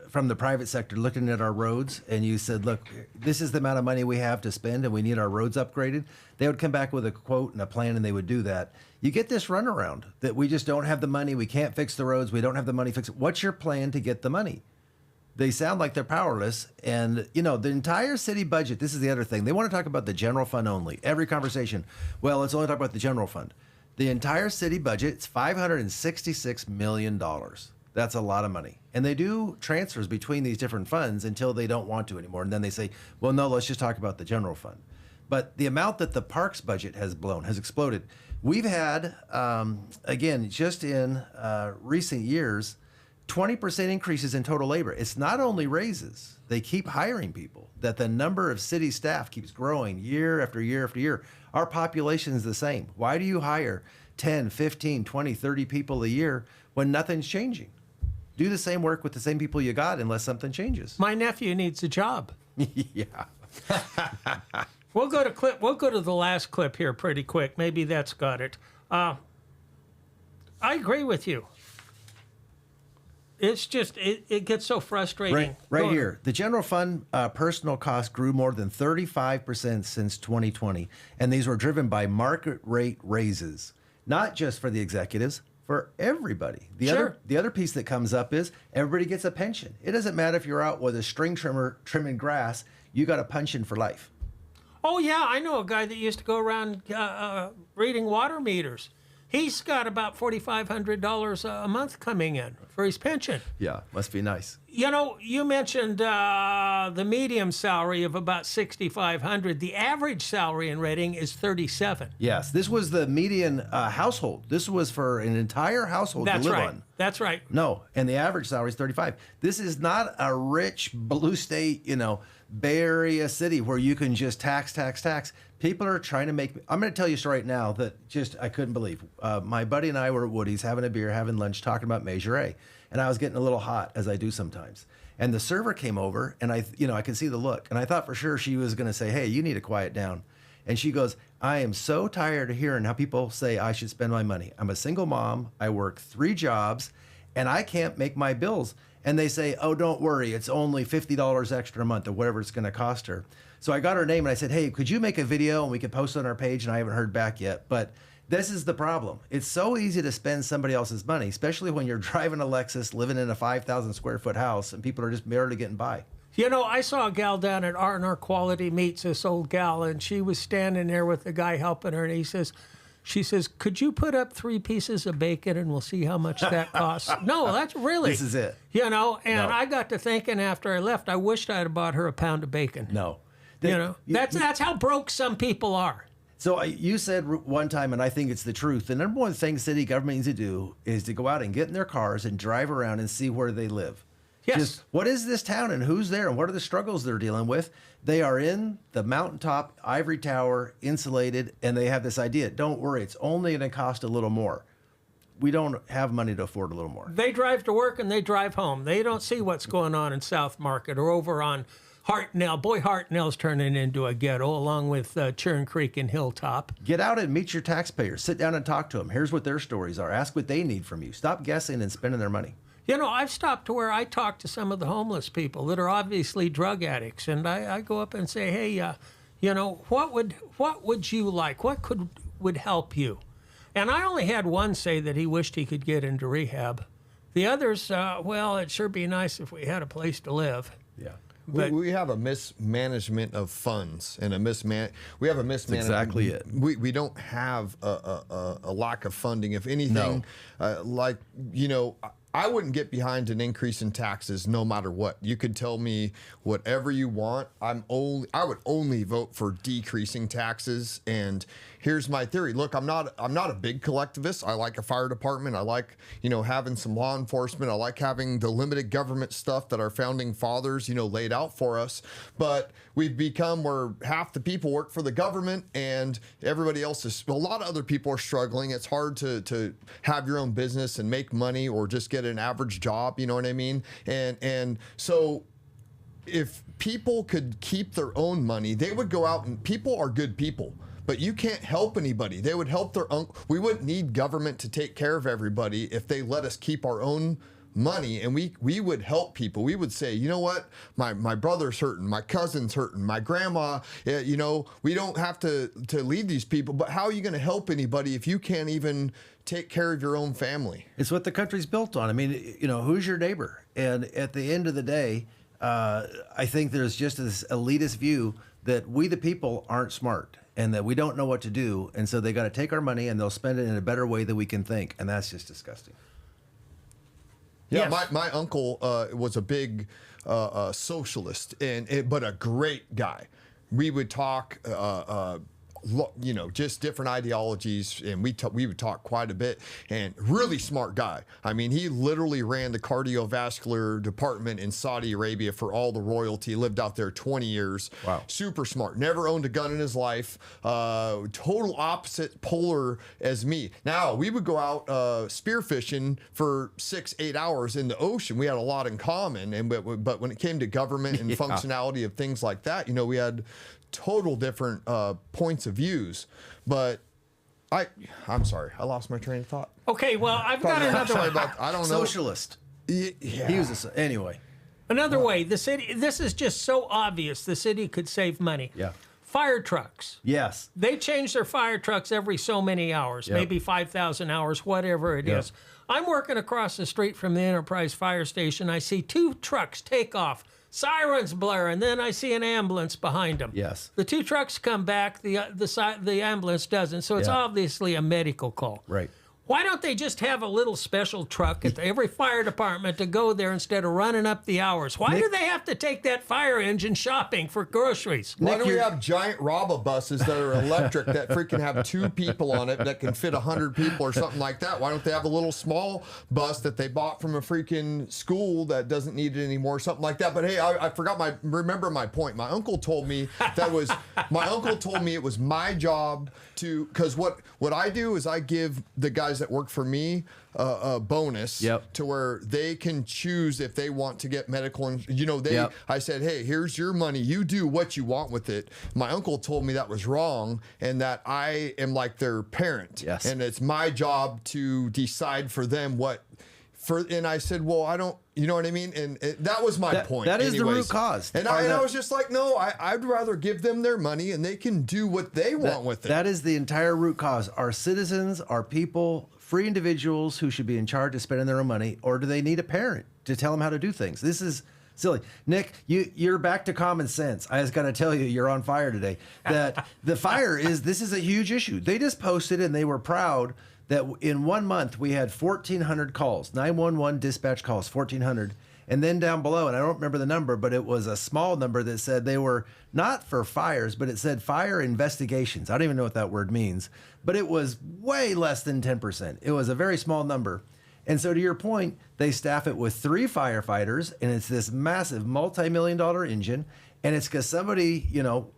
from the private sector looking at our roads and you said, look, this is the amount of money we have to spend and we need our roads upgraded, they would come back with a quote and a plan and they would do that. You get this runaround that we just don't have the money, we can't fix the roads, we don't have the money to fix it. What's your plan to get the money? They sound like they're powerless. And, you know, the entire city budget, this is the other thing. They want to talk about the general fund only. Every conversation, well, let's only talk about the general fund. The entire city budget, it's $566 million. That's a lot of money. And they do transfers between these different funds until they don't want to anymore. And then they say, well, no, let's just talk about the general fund. But the amount that the parks budget has blown, has exploded. We've had, again, just in recent years, 20% increases in total labor. It's not only raises, they keep hiring people, that the number of city staff keeps growing year after year after year. Our population is the same. Why do you hire 10, 15, 20, 30 people a year when nothing's changing? Do the same work with the same people you got unless something changes. My nephew needs a job. Yeah. We'll go to the last clip here pretty quick. Maybe that's got it. I agree with you. It's just, it gets so frustrating. Right here. The general fund personal costs grew more than 35% since 2020. And these were driven by market rate raises, not just for the executives, for everybody. The other piece that comes up is everybody gets a pension. It doesn't matter if you're out with a string trimmer trimming grass, you got a pension for life. Oh, yeah, I know a guy that used to go around reading water meters. He's got about $4,500 a month coming in for his pension. Yeah, must be nice. You know, you mentioned the medium salary of about $6,500. The average salary in Reading is $37,000. Yes, this was the median household. This was for an entire household to live on. That's right. No, and the average salary is $35,000. This is not a rich blue state, Bay Area city where you can just tax. People are trying to make. I'm going to tell you right now that just I couldn't believe. My buddy and I were at Woody's having a beer, having lunch, talking about Measure A, and I was getting a little hot as I do sometimes. And the server came over, and I could see the look, and I thought for sure she was going to say, "Hey, you need to quiet down." And she goes, "I am so tired of hearing how people say I should spend my money. I'm a single mom. I work 3 jobs, and I can't make my bills." And they say, "Oh, don't worry. It's only $50 extra a month or whatever it's going to cost her." So I got her name and I said, "Hey, could you make a video and we could post it on our page?" And I haven't heard back yet. But this is the problem. It's so easy to spend somebody else's money, especially when you're driving a Lexus, living in a 5,000 square foot house, and people are just barely getting by. You know, I saw a gal down at R&R Quality Meats, this old gal, and she was standing there with the guy helping her, and she says, "Could you put up 3 pieces of bacon and we'll see how much that costs?" No, that's really. This is it. And I got to thinking after I left, I wished I'd have bought her a pound of bacon. No. That's how broke some people are. So you said one time, and I think it's the truth, the number one thing city government needs to do is to go out and get in their cars and drive around and see where they live. Yes. Just what is this town and who's there and what are the struggles they're dealing with? They are in the mountaintop ivory tower, insulated, and they have this idea. Don't worry, it's only going to cost a little more. We don't have money to afford a little more. They drive to work and they drive home. They don't see what's going on in South Market or over on Hartnell. Boy, Hartnell's turning into a ghetto along with Churn Creek and Hilltop. Get out and meet your taxpayers. Sit down and talk to them. Here's what their stories are. Ask what they need from you. Stop guessing and spending their money. You know, I've stopped to where I talk to some of the homeless people that are obviously drug addicts, and I go up and say, hey, you know, what would you like? What would help you? And I only had one say that he wished he could get into rehab. The others, well, it'd sure be nice if we had a place to live. Yeah. But- we have a mismanagement of funds and we have a mismanagement. exactly it. We don't have a lack of funding. If anything, like, you know, I wouldn't get behind an increase in taxes no matter what. You could tell me whatever you want. I would only vote for decreasing taxes. And here's my theory. Look, I'm not a big collectivist. I like a fire department. I like, you know, having some law enforcement. I like having the limited government stuff that our founding fathers, you know, laid out for us. But we've become where half the people work for the government and everybody else is, a lot of other people are struggling. It's hard to have your own business and make money or just get an average job, you know what I mean? And so if people could keep their own money, they would go out and people are good people. But you can't help anybody. They would help their own. We wouldn't need government to take care of everybody if they let us keep our own money, and we would help people. We would say, you know what, my brother's hurting, my cousin's hurting, my grandma, you know, we don't have to leave these people, but how are you going to help anybody if you can't even take care of your own family? It's what the country's built on. I mean, you know, who's your neighbor? And at the end of the day, I think there's just this elitist view that we the people aren't smart and that we don't know what to do. And so they got to take our money and they'll spend it in a better way than we can think. And that's just disgusting. Yeah, Yes. my uncle was a big socialist, but a great guy. We would talk, you know, just different ideologies, and we would talk quite a bit. And really smart guy. I mean, he literally ran the cardiovascular department in Saudi Arabia for all the royalty. Lived out there 20 years. Wow. Super smart. Never owned a gun in his life. Total opposite polar as me. Now we would go out spearfishing for 6-8 hours in the ocean. We had a lot in common, but when it came to government and functionality of things like that, you know, we had total different points of views. But I'm sorry, I lost my train of thought. Okay, well, I've got another Sorry one. about, I don't know. Socialist. Yeah. He was anyway. Another way, the city, this is just so obvious, the city could save money. Yeah. Fire trucks. Yes. They change their fire trucks every so many hours, Yep. maybe 5,000 hours, whatever it Yep. is. I'm working across the street from the Enterprise Fire Station. I see 2 trucks take off, sirens blare, and then I see an ambulance behind them. Yes. The 2 trucks come back, the ambulance doesn't, so it's Yeah. obviously a medical call. Right. Why don't they just have a little special truck at every fire department to go there instead of running up the hours? Why do they have to take that fire engine shopping for groceries? Why don't we have giant Raba buses that are electric that freaking have 2 people on it that can fit 100 people or something like that? Why don't they have a little small bus that they bought from a freaking school that doesn't need it anymore, something like that? But hey, I forgot remember my point. My uncle told me it was my job to, because what I do is I give the guys that work for me a bonus Yep. to where they can choose if they want to get medical. And you know, Yep. I said, hey, here's your money. You do what you want with it. My uncle told me that was wrong and that I am like their parent. Yes. And it's my job to decide for them and I said, well, I don't, you know what I mean? And that was my point. That is the root anyways. cause. And I was just like, no, I'd rather give them their money and they can do what they want with it. That is the entire root cause. Our citizens, our people, free individuals who should be in charge of spending their own money, or do they need a parent to tell them how to do things? This is silly. Nick, you're back to common sense. I was going to tell you, you're on fire today. That the fire this is a huge issue. They just posted and they were proud that in 1 month we had 1,400 calls, 911 dispatch calls, 1,400. And then down below, and I don't remember the number, but it was a small number that said they were not for fires, but it said fire investigations. I don't even know what that word means, but it was way less than 10%. It was a very small number. And so to your point, they staff it with 3 firefighters, and it's this massive multi-million-dollar engine. And it's because somebody,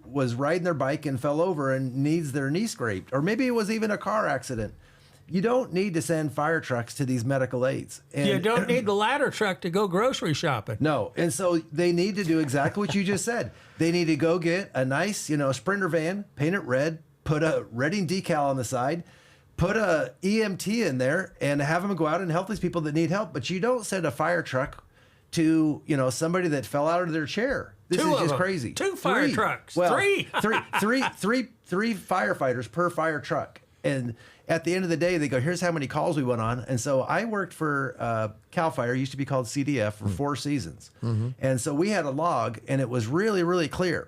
was riding their bike and fell over and needs their knee scraped. Or maybe it was even a car accident. You don't need to send fire trucks to these medical aids. And You don't need the ladder truck to go grocery shopping. no. And so they need to do exactly what you just said. They need to go get a nice, Sprinter van, paint it red, put a Reading decal on the side, put a EMT in there, and have them go out and help these people that need help. But you don't send a fire truck to, somebody that fell out of their chair. This Two is of just them. crazy. 2 fire 3. trucks. Well, 3. three firefighters per fire truck. And at the end of the day, they go, here's how many calls we went on. And so I worked for CAL FIRE, used to be called CDF, for 4 seasons. And so we had a log, and it was really, really clear.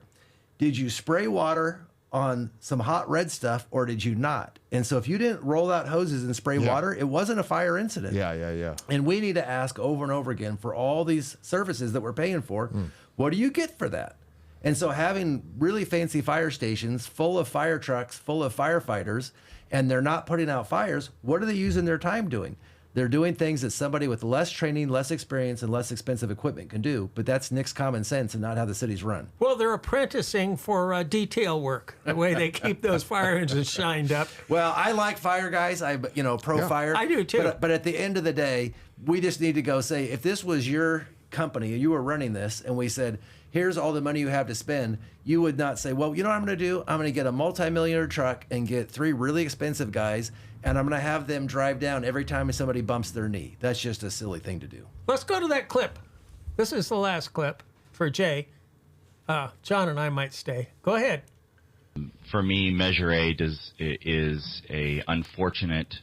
Did you spray water on some hot red stuff, or did you not? And so if you didn't roll out hoses and spray water, it wasn't a fire incident. Yeah. And we need to ask over and over again for all these services that we're paying for, what do you get for that? And so having really fancy fire stations full of fire trucks, full of firefighters, and they're not putting out fires, what are they using their time doing? They're doing things that somebody with less training, less experience, and less expensive equipment can do, but that's Nick's common sense and not how the city's run. Well, they're apprenticing for detail work, the way they keep those fire engines shined up. Well, I like fire guys. Pro fire. I do too. But at the end of the day, we just need to go say, if this was your company and you were running this, and we said, here's all the money you have to spend, you would not say, well, you know what I'm going to do? I'm going to get a multi-millionaire truck and get 3 really expensive guys, and I'm going to have them drive down every time somebody bumps their knee. That's just a silly thing to do. Let's go to that clip. This is the last clip for Jay. John and I might stay. Go ahead. For me, Measure A is a unfortunate,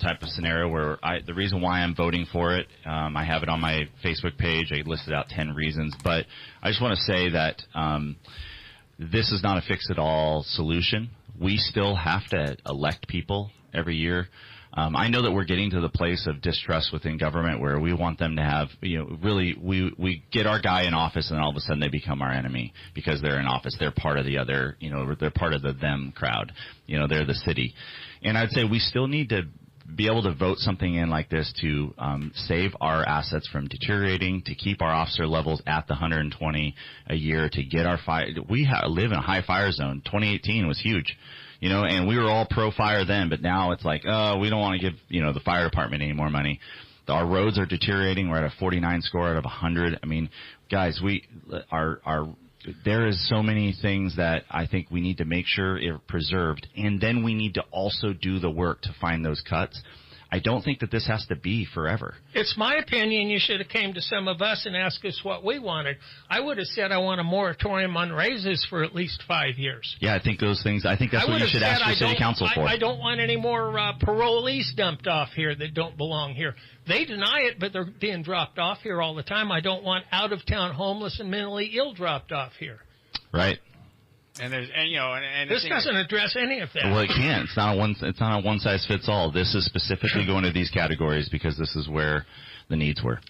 type of scenario where the reason why I'm voting for it, I have it on my Facebook page. I listed out 10 reasons, but I just want to say that this is not a fix-it-all solution. We still have to elect people every year. I know that we're getting to the place of distrust within government where we want them to have, really, we get our guy in office and all of a sudden they become our enemy because they're in office. They're part of the other, they're part of the them crowd. They're the city. And I'd say we still need to be able to vote something in like this to save our assets from deteriorating, to keep our officer levels at the 120 a year, to get our fire. We live in a high fire zone. 2018 was huge, and we were all pro-fire then, but now it's like, we don't want to give, the fire department any more money. Our roads are deteriorating. We're at a 49 score out of 100. I mean, guys, there is so many things that I think we need to make sure are preserved, and then we need to also do the work to find those cuts. I don't think that this has to be forever. It's my opinion you should have came to some of us and asked us what we wanted. I would have said I want a moratorium on raises for at least 5 years. Yeah, I think those things, I think that's what you should ask your city council for. I don't want any more parolees dumped off here that don't belong here. They deny it, but they're being dropped off here all the time. I don't want out-of-town homeless and mentally ill dropped off here. Right. And This doesn't address any of that. Well, it can't. It's not a one size fits all. This is specifically going to these categories because this is where the needs were.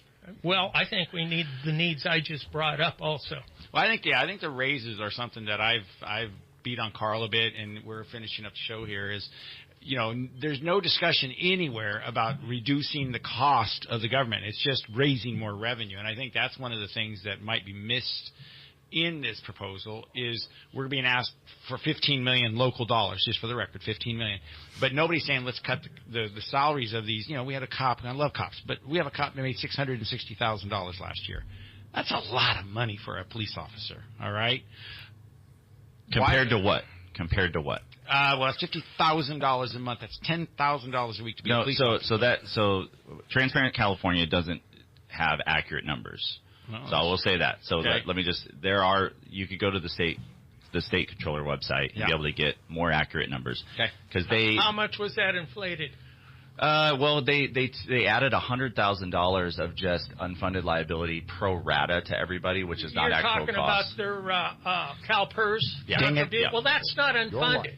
Well, I think we need the needs I just brought up also. Well, I think the raises are something that I've beat on Carl a bit, and we're finishing up the show here. Is there's no discussion anywhere about reducing the cost of the government. It's just raising more revenue, and I think that's one of the things that might be missed in this proposal. Is we're being asked for 15 million local dollars, just for the record, 15 million. But nobody's saying let's cut the salaries of these. We had a cop, and I love cops, but we have a cop that made $660,000 last year. That's a lot of money for a police officer. All right. Compared to what? Well, that's $50,000 a month. That's $10,000 a week to be a police officer. So Transparent California doesn't have accurate numbers. No, so I will say that. So okay. let me just. You could go to the state controller website and be able to get more accurate numbers. Okay. Because How much was that inflated? Well, they added $100,000 of just unfunded liability pro rata to everybody, which is not actual cost. You're talking about their CalPERS? Yeah. Dang it. Well, that's not unfunded.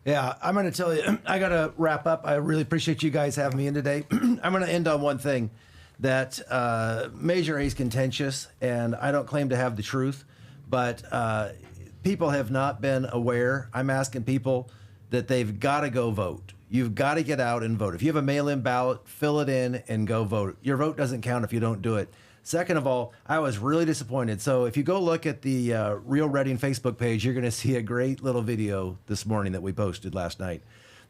Yeah, I'm going to tell you, I got to wrap up. I really appreciate you guys having me in today. I'm going to end on one thing, that Measure A is contentious, and I don't claim to have the truth, but people have not been aware. I'm asking people that they've got to go vote. You've got to get out and vote. If you have a mail-in ballot, fill it in and go vote. Your vote doesn't count if you don't do it. Second of all, I was really disappointed. So if you go look at the Real Reading Facebook page, you're going to see a great little video this morning that we posted last night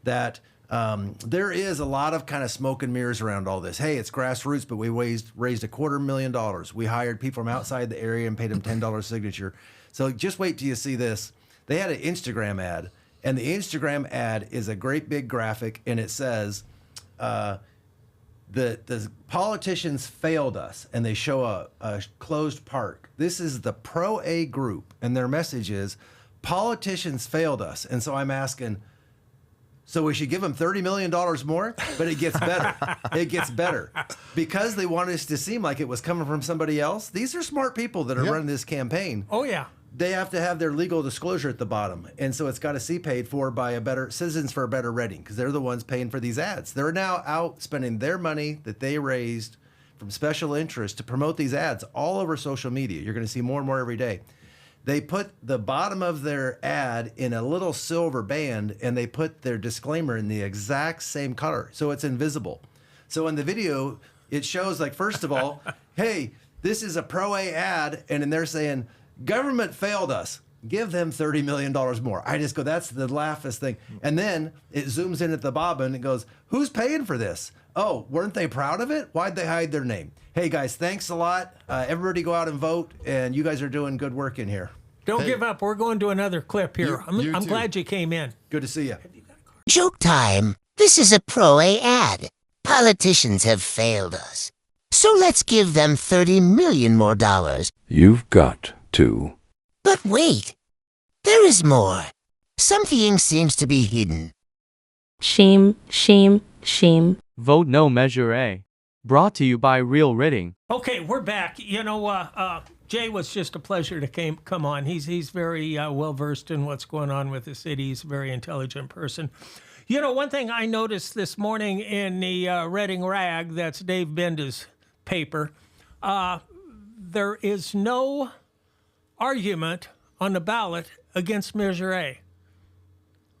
that there is a lot of kind of smoke and mirrors around all this. Hey, it's grassroots, but we raised $250,000. We hired people from outside the area and paid them $10 signature. So just wait till you see this. They had an Instagram ad, and the Instagram ad is a great big graphic, and it says, the politicians failed us, and they show a closed park. This is the Pro A group, and their message is, politicians failed us. And so I'm asking, so we should give them $30 million more? But it gets better. It gets better. Because they wanted us to seem like it was coming from somebody else. These are smart people that are running this campaign. Oh, yeah. They have to have their legal disclosure at the bottom. And so it's got to see paid for by Citizens for a Better Reading, because they're the ones paying for these ads. They're now out spending their money that they raised from special interest to promote these ads all over social media. You're going to see more and more every day. They put the bottom of their ad in a little silver band, and they put their disclaimer in the exact same color, so it's invisible. So in the video, it shows, like, first of all, hey, this is a Pro A ad, and then they're saying, government failed us. Give them $30 million more. I just go, that's the laughest thing. And then it zooms in at the bottom and it goes, who's paying for this? Oh, weren't they proud of it? Why'd they hide their name? Hey, guys, thanks a lot. Everybody go out and vote, and you guys are doing good work in here. Don't give up. We're going to another clip here. I'm glad you came in. Good to see you. Joke time. This is a Pro A ad. Politicians have failed us. So let's give them $30 million more dollars. You've got to. But wait. There is more. Something seems to be hidden. Shame, shame, shame. Vote no, Measure A. Brought to you by Real Reading. Okay, we're back. You know, Jay was just a pleasure to come on. He's very well versed in what's going on with the city. He's a very intelligent person. You know, one thing I noticed this morning in the Reading Rag, that's Dave Benda's paper, there is no argument on the ballot against Measure A.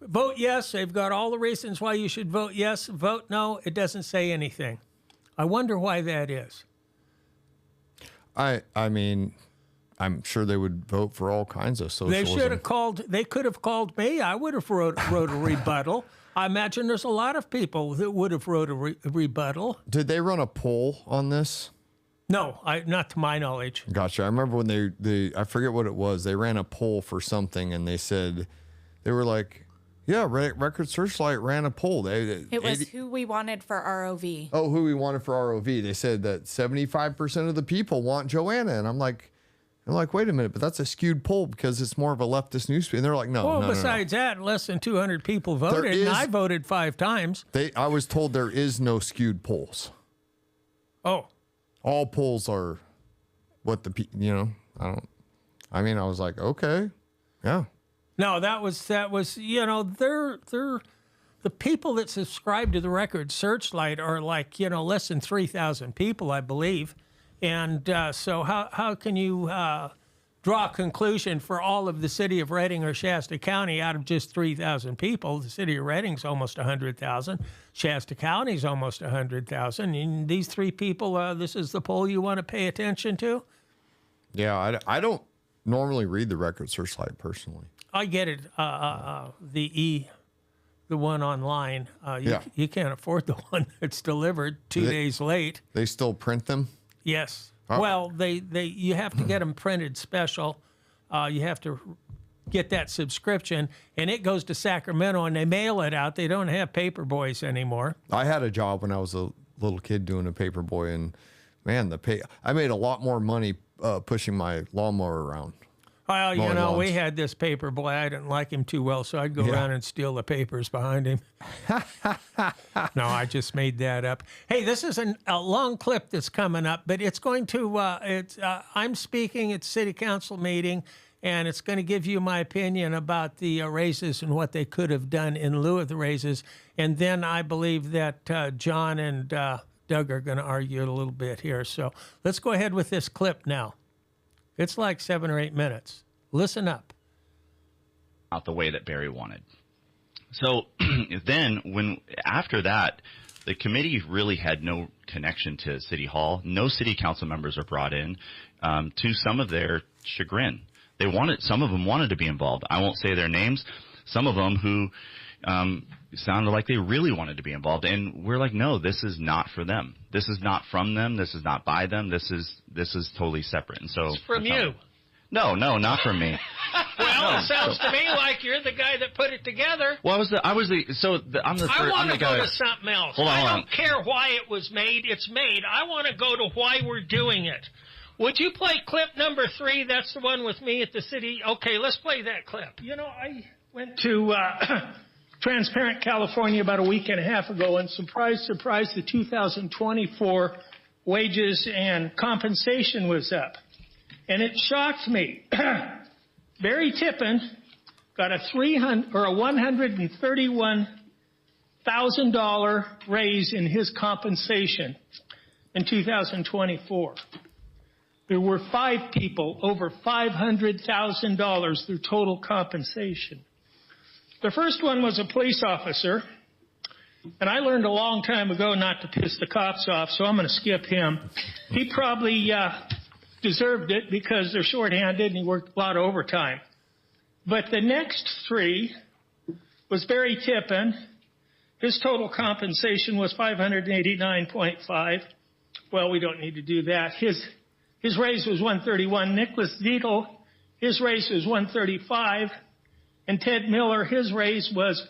Vote yes. They've got all the reasons why you should vote yes. Vote no. It doesn't say anything. I wonder why that is. I mean, I'm sure they would vote for all kinds of socialism. They should have called. They could have called me. I would have wrote a rebuttal. I imagine there's a lot of people that would have wrote a rebuttal. Did they run a poll on this? No, not to my knowledge. Gotcha. I remember when they I forget what it was. They ran a poll for something, and they said, they were like, yeah, Record Searchlight ran a poll. It was who we wanted for ROV. Oh, who we wanted for ROV. They said that 75% of the people want Joanna. And I'm like, wait a minute, but that's a skewed poll because it's more of a leftist newspaper. And they're like, no, well, no, besides that, less than 200 people voted, and I voted 5 times. I was told there is no skewed polls. Oh. All polls are what I was like, okay, yeah. No, that was they're the people that subscribe to the Record Searchlight are like, less than 3,000 people, I believe. And so how can you draw a conclusion for all of the city of Reading or Shasta County out of just 3,000 people? The city of Reading's almost 100,000. Shasta County's almost 100,000. And these 3 people, this is the poll you want to pay attention to? Yeah, I don't normally read the Record Searchlight personally. I get it. The one online. You can't afford the one that's delivered 2 days late. They still print them? Yes. Oh. Well, you have to get them printed special. You have to get that subscription, and it goes to Sacramento, and they mail it out. They don't have paper boys anymore. I had a job when I was a little kid doing a paper boy, and man, I made a lot more money pushing my lawnmower around. Well, we had this paper boy. I didn't like him too well, so I'd go around and steal the papers behind him. No, I just made that up. Hey, this is a long clip that's coming up, but it's going to, I'm speaking at City Council meeting, and it's going to give you my opinion about the raises and what they could have done in lieu of the raises. And then I believe that John and Doug are going to argue a little bit here. So let's go ahead with this clip now. It's like 7 or 8 minutes. Listen up. Not the way that Barry wanted. So then after that, the committee really had no connection to City Hall. No city council members are brought in, to some of their chagrin. Some of them wanted to be involved. I won't say their names. Some of them who sounded like they really wanted to be involved, and we're like, no, this is not for them. This is not from them. This is not by them. This is totally separate. And so it's from you. No, not from me. Well, it sounds to me like you're the guy that put it together. Well, I'm the I want to guy. go to something else. Hold on. I don't care why it was made. It's made. I want to go to why we're doing it. Would you play clip number 3? That's the one with me at the city. Okay, let's play that clip. You know, I went to Transparent California about a week and a half ago, and surprise, surprise, the 2024 wages and compensation was up. And it shocked me. Barry Tippin got a $131,000 raise in his compensation in 2024. There were 5 people over $500,000 their total compensation. The first one was a police officer, and I learned a long time ago not to piss the cops off, so I'm going to skip him. He probably deserved it because they're shorthanded and he worked a lot of overtime. But the next 3 was Barry Tippin. His total compensation was $589.5. Well, we don't need to do that. His raise was $131. Nicholas Dietl, his raise was $135. And Ted Miller, his raise was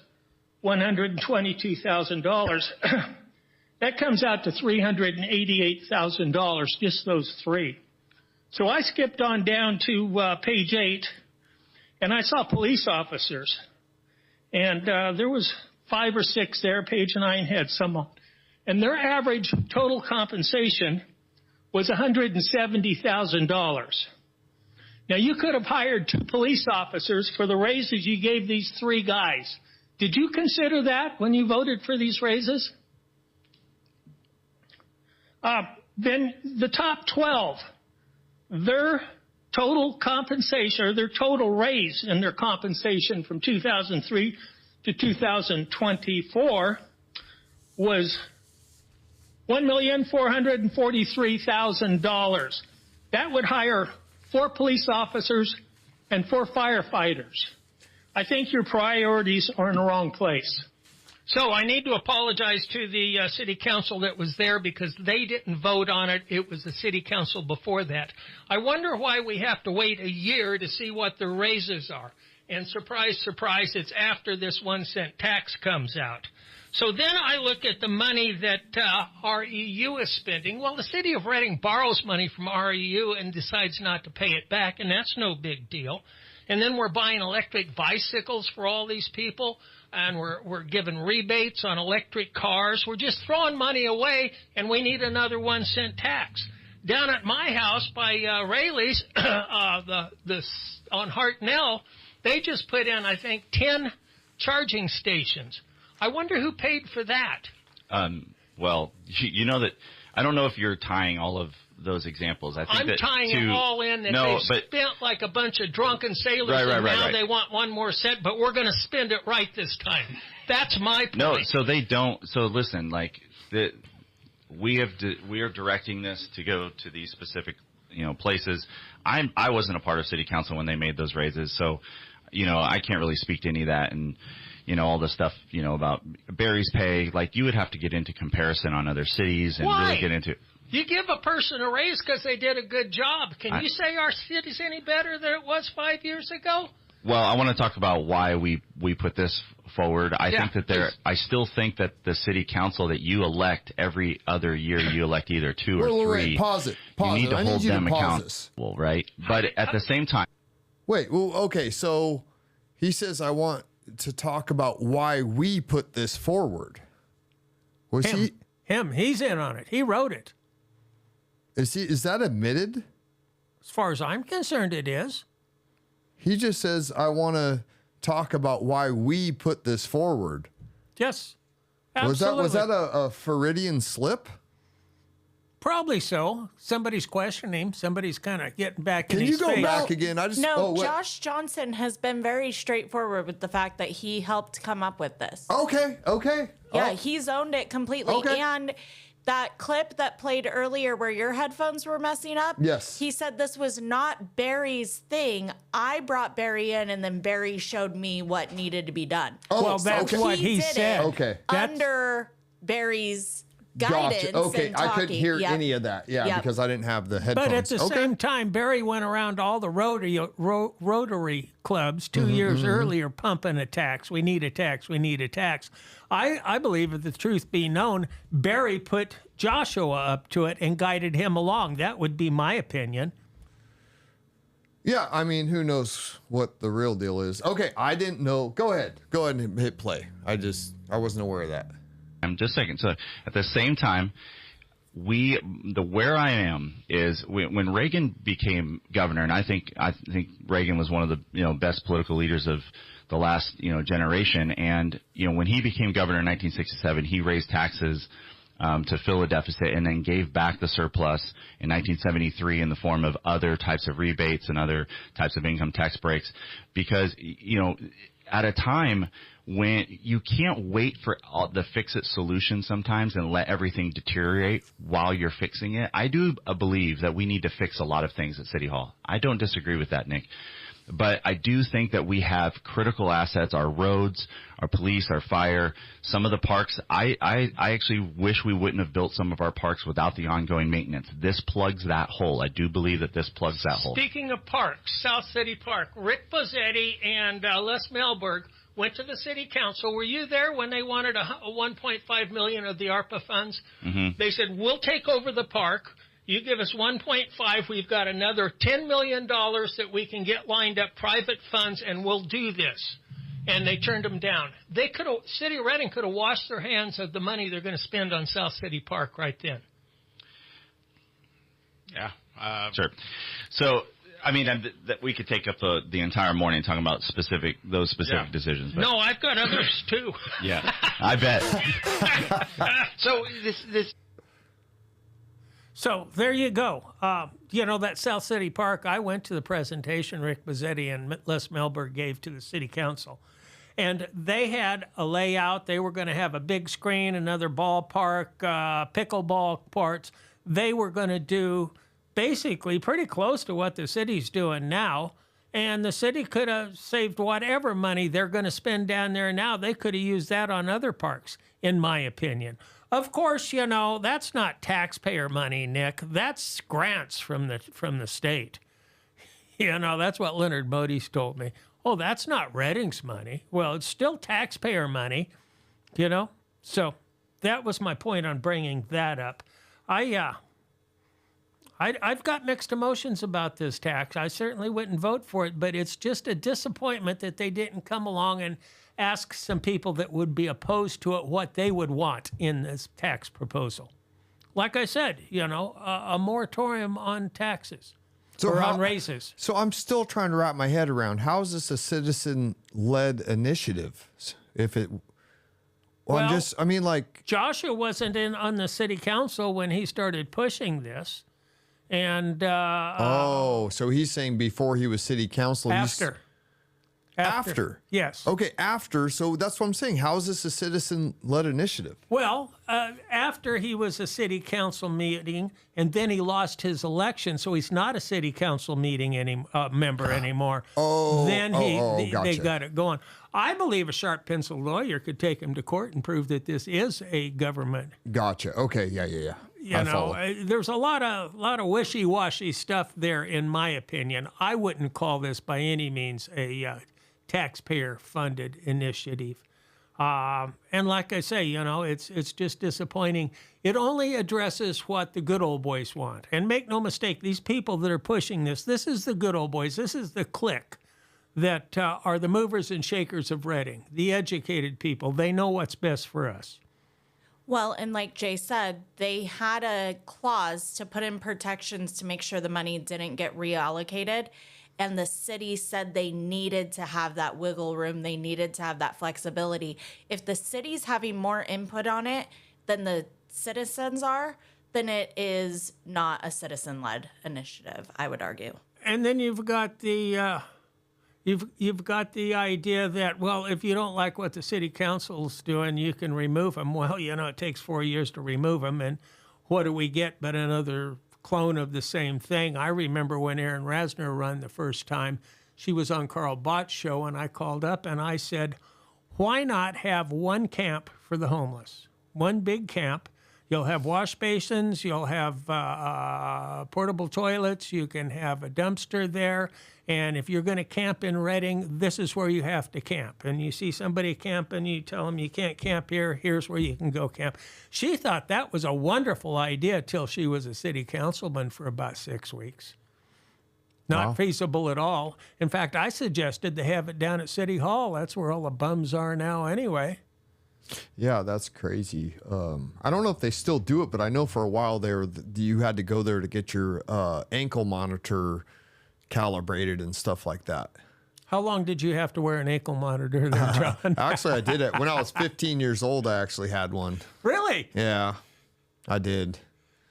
$122,000. That comes out to $388,000, just those 3. So I skipped on down to page 8, and I saw police officers. And there was 5 or 6 there. Page 9 had some. And their average total compensation was $170,000. Now, you could have hired 2 police officers for the raises you gave these 3 guys. Did you consider that when you voted for these raises? Then the top 12, their total compensation, or their total raise in their compensation from 2003 to 2024 was $1,443,000. That would hire 4 police officers and 4 firefighters. I think your priorities are in the wrong place. So I need to apologize to the city council that was there because they didn't vote on it. It was the city council before that. I wonder why we have to wait a year to see what the raises are. And surprise, surprise, it's after this 1-cent tax comes out. So then I look at the money that REU is spending. Well, the city of Reading borrows money from REU and decides not to pay it back, and that's no big deal. And then we're buying electric bicycles for all these people, and we're giving rebates on electric cars. We're just throwing money away, and we need another 1-cent tax. Down at my house by Rayleigh's, on Hartnell, they just put in, I think, 10 charging stations. I wonder who paid for that. Well, you know that I don't know if you're tying all of those examples. I think I'm tying it all in that they spent like a bunch of drunken sailors, and now they want 1 more cent, but we're going to spend it right this time. That's my point. No, so they don't. So listen, like we are directing this to go to these specific places. I wasn't a part of city council when they made those raises, so I can't really speak to any of that and. All the stuff, about Barry's pay, like you would have to get into comparison on other cities and really get into. You give a person a raise because they did a good job. Can you say our city's any better than it was 5 years ago? Well, I want to talk about why we put this forward. I still think that the city council that you elect every other year, you elect either 2 or 3. Wait, pause it. You need to hold them accountable, this. right? But at the same time. Wait, well, okay, so he says I want to talk about why we put this forward. Was him? He's in on it. He wrote it. Is that admitted? As far as I'm concerned, it is. He just says, I want to talk about why we put this forward. Yes, absolutely. Was that a Floridian slip? Probably so. Somebody's questioning him. Somebody's kind of getting back in Can his you go face. back again? I just No, what? Josh Johnson has been very straightforward with the fact that he helped come up with this. Okay. Yeah, Oh, he's owned it completely. Okay. And that clip that played earlier where your headphones were messing up, Yes. he said this was not Barry's thing. I brought Barry in, and then Barry showed me what needed to be done. Oh, Well, that's okay. what he did said. it Okay. under Barry's guidance. Gotcha. Okay, and I couldn't talking. hear Yep. any of that. Yeah, Yep. because I didn't have the headphones. But at the okay. same time, Barry went around all the Rotary clubs 2 years earlier pumping a tax. We need a tax. We need a tax. I believe, if the truth be known, Barry put Joshua up to it and guided him along. That would be my opinion. Yeah, I mean, who knows what the real deal is? Okay, I didn't know. Go ahead and hit play. I wasn't aware of that. Just a second. So at the same time, where I am is when Reagan became governor, and I think Reagan was one of the best political leaders of the last generation. And when he became governor in 1967, he raised taxes to fill a deficit, and then gave back the surplus in 1973 in the form of other types of rebates and other types of income tax breaks, because at a time when you can't wait for the fix-it solution sometimes and let everything deteriorate while you're fixing it. I do believe that we need to fix a lot of things at City Hall. I don't disagree with that, Nick. But I do think that we have critical assets, our roads, our police, our fire, some of the parks. I actually wish we wouldn't have built some of our parks without the ongoing maintenance. This plugs that hole. I do believe that this plugs that hole. Speaking of parks, South City Park, Rick Bozzetti and Les Melberg went to the city council. Were you there when they wanted a $1.5 million of the ARPA funds? Mm-hmm. They said, we'll take over the park. You give us 1.5. We've got another $10 million that we can get lined up, private funds, and we'll do this. And they turned them down. City of Reading could have washed their hands of the money they're going to spend on South City Park right then. Yeah. Sure. So, I mean, that we could take up the entire morning talking about those specific decisions. But, no, I've got others too. Yeah, I bet. So this. So there you go. That South City Park, I went to the presentation Rick Bozzetti and Les Melberg gave to the city council. And they had a layout. They were going to have a big screen, another ballpark, pickleball parts. They were going to do basically pretty close to what the city's doing now. And the city could have saved whatever money they're going to spend down there now. They could have used that on other parks, in my opinion. Of course, that's not taxpayer money, Nick. That's grants from the state. That's what Leonard Mody's told me. Oh, that's not Reading's money. Well, it's still taxpayer money, So that was my point on bringing that up. I've got mixed emotions about this tax. I certainly wouldn't vote for it, but it's just a disappointment that they didn't come along and ask some people that would be opposed to it what they would want in this tax proposal. Like I said, a moratorium on taxes or on raises. So I'm still trying to wrap my head around, how is this a citizen-led initiative? Joshua wasn't on the city council when he started pushing this. And so he's saying before he was city council. After. Yes. Okay, after. So that's what I'm saying. How is this a citizen-led initiative? Well, after he was a city council meeting, and then he lost his election, so he's not a city council meeting member anymore. Gotcha. They got it going. I believe a sharp pencil lawyer could take him to court and prove that this is a government. Gotcha. Okay. Yeah. There's a lot of wishy-washy stuff there, in my opinion. I wouldn't call this by any means a taxpayer-funded initiative. And like I say, it's just disappointing. It only addresses what the good old boys want. And make no mistake, these people that are pushing this is the good old boys. This is the clique that are the movers and shakers of Reading, the educated people. They know what's best for us. Well, and like Jay said, they had a clause to put in protections to make sure the money didn't get reallocated. And the city said they needed to have that wiggle room. They needed to have that flexibility. If the city's having more input on it than the citizens are, then it is not a citizen-led initiative, I would argue. And then you've got the you've got the idea that, well, if you don't like what the city council's doing, you can remove them. Well, it takes 4 years to remove them, and what do we get but another clone of the same thing? I remember when Aaron Rasner run the first time. She was on Carl Bott's show, and I called up and I said, why not have one camp for the homeless? One big camp. You'll have wash basins, you'll have portable toilets, you can have a dumpster there, and if you're going to camp in Reading, this is where you have to camp. And you see somebody camping, you tell them you can't camp here, here's where you can go camp. She thought that was a wonderful idea till she was a city councilman for about 6 weeks. Not feasible at all. In fact, I suggested they have it down at City Hall. That's where all the bums are now anyway. Yeah, that's crazy. I don't know if they still do it, but I know for a while there you had to go there to get your ankle monitor calibrated and stuff like that. How long did you have to wear an ankle monitor there, John? Actually, I did it when I was 15 years old. I actually had one. Really? Yeah, I did.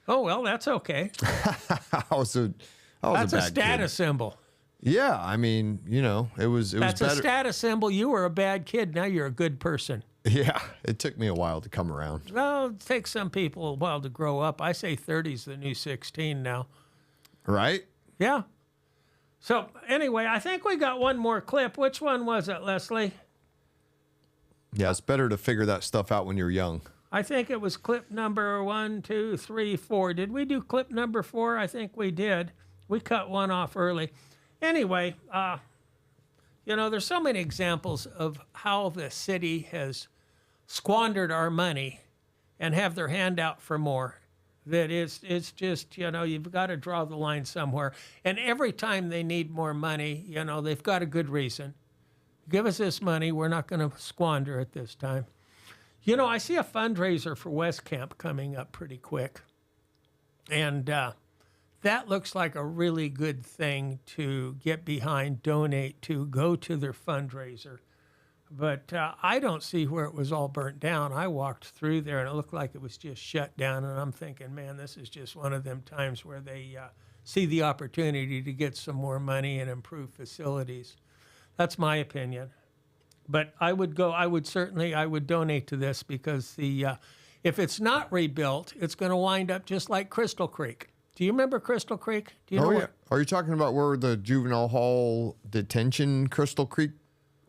Oh well, that's okay. That's a bad status symbol. Yeah, I mean, it was That's better. a status symbol. You were a bad kid. Now you're a good person. Yeah, it took me a while to come around. Well, it takes some people a while to grow up. I say 30's the new 16 now. Right? Yeah. So anyway, I think we got one more clip. Which one was it, Leslie? Yeah, it's better to figure that stuff out when you're young. I think it was clip number 1, 2, 3, 4. Did we do clip number 4? I think we did. We cut one off early. Anyway, there's so many examples of how the city has squandered our money and have their hand out for more. That it's just, you've got to draw the line somewhere. And every time they need more money, they've got a good reason. Give us this money. We're not going to squander it this time. I see a fundraiser for West Camp coming up pretty quick. And that looks like a really good thing to get behind, donate to, go to their fundraiser. But I don't see where it was all burnt down. I walked through there and it looked like it was just shut down. And I'm thinking, man, this is just one of them times where they see the opportunity to get some more money and improve facilities. That's my opinion. But I would donate to this because if it's not rebuilt, it's going to wind up just like Crystal Creek. Do you remember Crystal Creek? Do you know yeah. Are you talking about where the juvenile hall detention, Crystal Creek,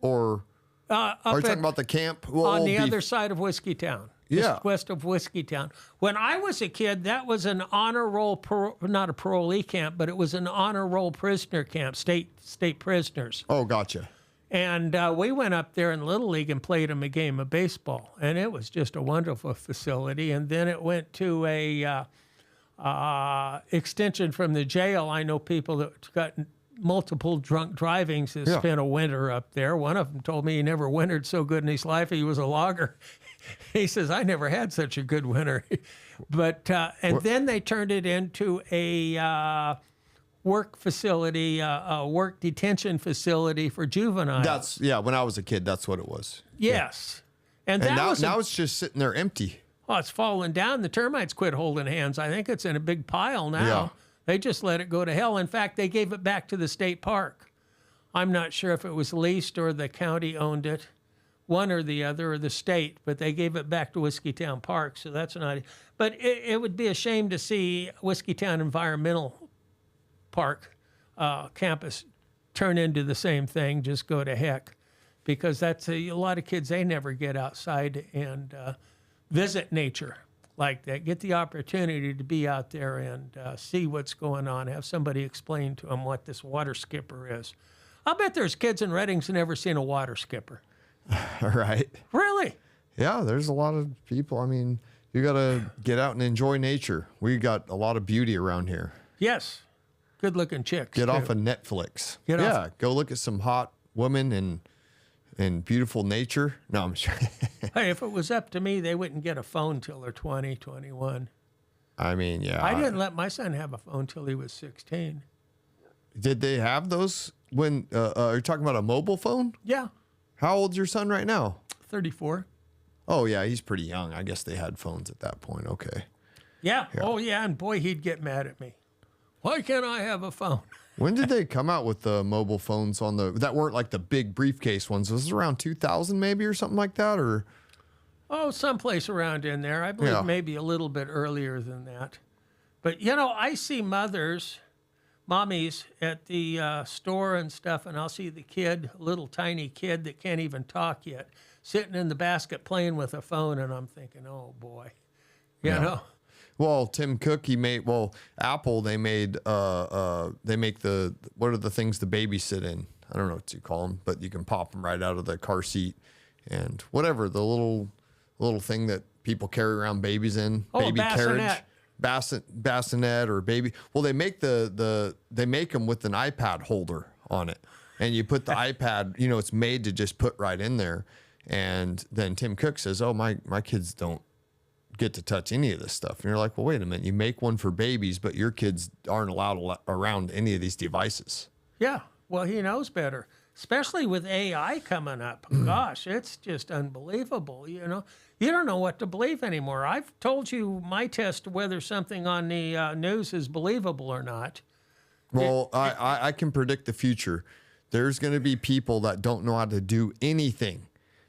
or are you talking about the camp? On the other side of Whiskeytown. Yeah. Just west of Whiskeytown. When I was a kid, that was an honor roll, not a parolee camp, but it was an honor roll prisoner camp, state prisoners. Oh, gotcha. And we went up there in Little League and played them a game of baseball. And it was just a wonderful facility. And then it went to a extension from the jail. I know people that got multiple drunk drivings that spent a winter up there. One of them told me he never wintered so good in his life. He was a logger. He says, I never had such a good winter. But then they turned it into a work facility, a work detention facility for juveniles. When I was a kid, that's what it was. Yes. And now it's just sitting there empty. Oh, it's falling down. The termites quit holding hands. I think it's in a big pile now. Yeah. They just let it go to hell. In fact, they gave it back to the state park. I'm not sure if it was leased or the county owned it, one or the other, or the state, but they gave it back to Whiskeytown Park, so that's not... But it would be a shame to see Whiskeytown Environmental Park campus turn into the same thing, just go to heck, because that's a lot of kids, they never get outside and visit nature like that, get the opportunity to be out there and see what's going on, have somebody explain to them what this water skipper is. I'll bet there's kids in Redding's never seen a water skipper. Right. Really? Yeah, there's a lot of people. I mean, you got to get out and enjoy nature. We got a lot of beauty around here. Yes. Good-looking chicks. Get off of Netflix. Go look at some hot women and beautiful nature. No, I'm sure. Hey, if it was up to me, they wouldn't get a phone till they're 20, 21. I mean, yeah. I didn't let my son have a phone till he was 16. Did they have those when, are you talking about a mobile phone? Yeah. How old's your son right now? 34. Oh, yeah, he's pretty young. I guess they had phones at that point. Okay. Yeah. Oh, yeah. And boy, he'd get mad at me. Why can't I have a phone? When did they come out with the mobile phones that weren't like the big briefcase ones? Was it around 2000 maybe or something like that? Or Oh, someplace around in there. I believe Yeah. maybe a little bit earlier than that. But, you know, I see mommies at the store and stuff, and I'll see the kid, little tiny kid that can't even talk yet, sitting in the basket playing with a phone, and I'm thinking, oh, boy. You know? Well, Tim Cook, Apple, they make the, what are the things the babies sit in? I don't know what you call them, but you can pop them right out of the car seat and whatever, the little thing that people carry around babies in, Oh, baby bassinet. carriage, bassinet or baby. Well, they make they make them with an iPad holder on it, and you put the iPad, it's made to just put right in there. And then Tim Cook says, "Oh, my kids don't get to touch any of this stuff." And you're like, well, wait a minute, you make one for babies, but your kids aren't allowed around any of these devices. Yeah. Well, he knows better, especially with AI coming up. Gosh, it's just unbelievable. You don't know what to believe anymore. I've told you my test whether something on the news is believable or not. Well, I can predict the future. There's going to be people that don't know how to do anything.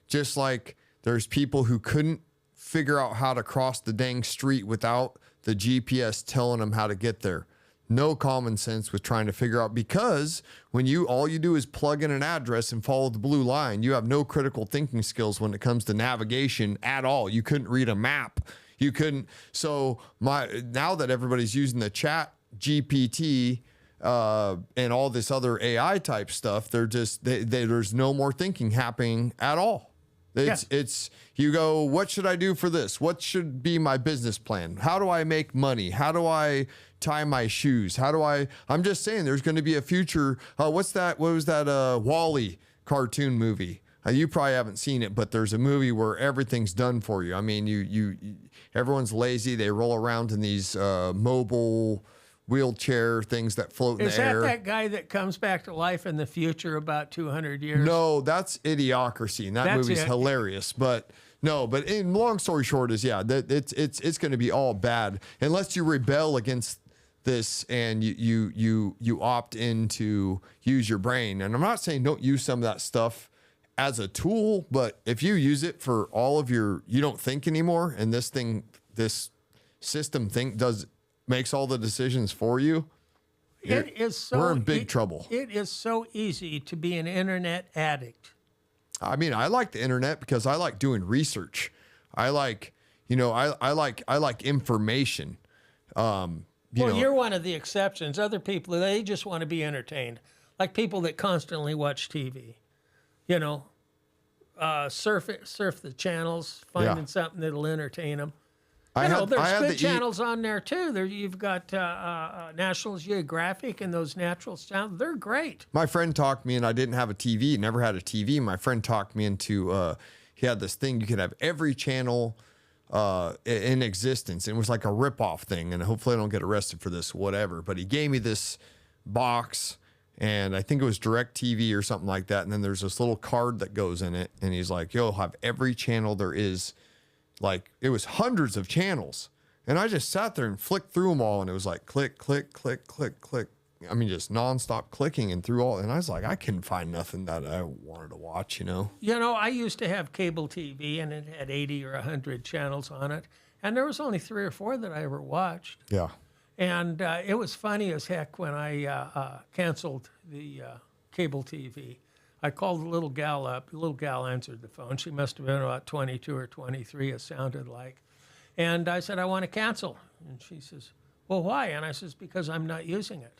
Just like there's people who couldn't figure out how to cross the dang street without the GPS telling them how to get there. No common sense with trying to figure out, because when all you do is plug in an address and follow the blue line, you have no critical thinking skills when it comes to navigation at all. You couldn't read a map. You couldn't. So now that everybody's using the chat GPT and all this other AI type stuff, there's no more thinking happening at all. It's you go, what should I do for this? What should be my business plan? How do I make money? How do I tie my shoes? I'm just saying there's going to be a future. What was that Wall-E cartoon movie? You probably haven't seen it, but there's a movie where everything's done for you. I mean, everyone's lazy. They roll around in these mobile wheelchair things that float in the air. Is that guy that comes back to life in the future about 200 years? No, that's Idiocracy, and that movie's hilarious. But in long story short is, that it's going to be all bad unless you rebel against this and you opt in to use your brain. And I'm not saying don't use some of that stuff as a tool, but if you use it for all of you don't think anymore, and this system makes all the decisions for you, we're in big trouble. It is so easy to be an internet addict. I mean, I like the internet because I like doing research. I like information. You're one of the exceptions. Other people, they just want to be entertained. Like people that constantly watch TV. Surf the channels, finding something that'll entertain them. There's good channels on there too. You've got National Geographic and those natural channels. They're great. My friend talked me, and I didn't have a TV, never had a TV. My friend talked me into, he had this thing, you could have every channel in existence. It was like a ripoff thing, and hopefully I don't get arrested for this, whatever. But he gave me this box, and I think it was DirecTV or something like that. And then there's this little card that goes in it, and he's like, you'll have every channel there is. Like, it was hundreds of channels. And I just sat there and flicked through them all. And it was like, click, click, click, click, click. I mean, just nonstop clicking and through all. And I was like, I couldn't find nothing that I wanted to watch, I used to have cable TV, and it had 80 or 100 channels on it. And there was only 3 or 4 that I ever watched. Yeah. And it was funny as heck when I canceled the cable TV. I called the little gal up. The little gal answered the phone. She must have been about 22 or 23, it sounded like. And I said, I want to cancel. And she says, well, why? And I says, because I'm not using it.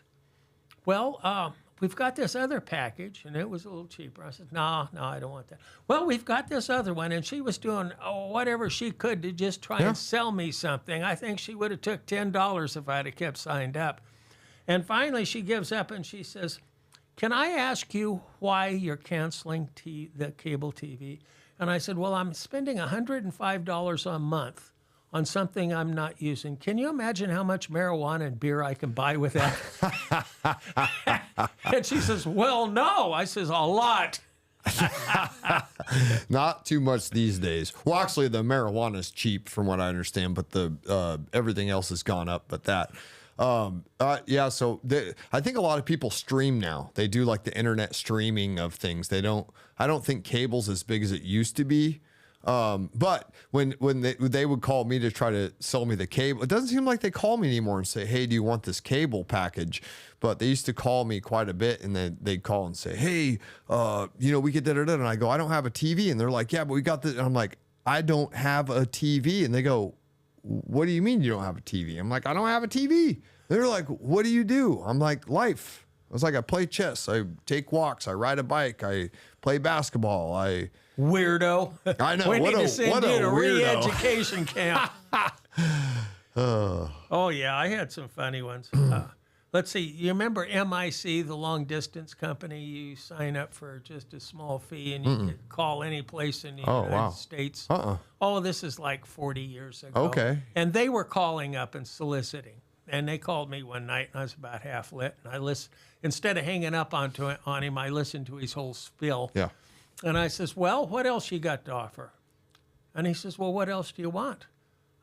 Well, we've got this other package, and it was a little cheaper. I said, no, I don't want that. Well, we've got this other one, and she was doing whatever she could to just try and sell me something. I think she would have took $10 if I'd have kept signed up. And finally, she gives up, and she says, can I ask you why you're canceling the cable TV? And I said, well, I'm spending $105 a month on something I'm not using. Can you imagine how much marijuana and beer I can buy with that? And she says, well, no. I says, a lot. Not too much these days. Well, actually, the marijuana is cheap from what I understand, but the everything else has gone up. But that, yeah. So I think a lot of people stream now. They do like the internet streaming of things. I don't think cable's as big as it used to be. But when they would call me to try to sell me the cable, it doesn't seem like they call me anymore and say, "Hey, do you want this cable package?" But they used to call me quite a bit, and then they'd call and say, "Hey, we get da-da-da," and I go, "I don't have a TV," and they're like, "Yeah, but we got this." And I'm like, "I don't have a TV," and they go, "What do you mean you don't have a TV?" I'm like, "I don't have a TV." They're like, "What do you do?" I'm like, "Life." I was like, "I play chess, I take walks, I ride a bike, I play basketball, I." Weirdo. I know. We What need a to send what you a to weirdo. re-education camp. Oh, yeah, I had some funny ones. Let's see. You remember MIC, the long distance company? You sign up for just a small fee and you can call any place in the United States. Oh, this is like 40 years ago. Okay. And they were calling up and soliciting. And they called me one night, and I was about half lit. And I listened. Instead of hanging up on him, I listened to his whole spiel. Yeah. And I says, "Well, what else you got to offer?" And he says, "Well, what else do you want?"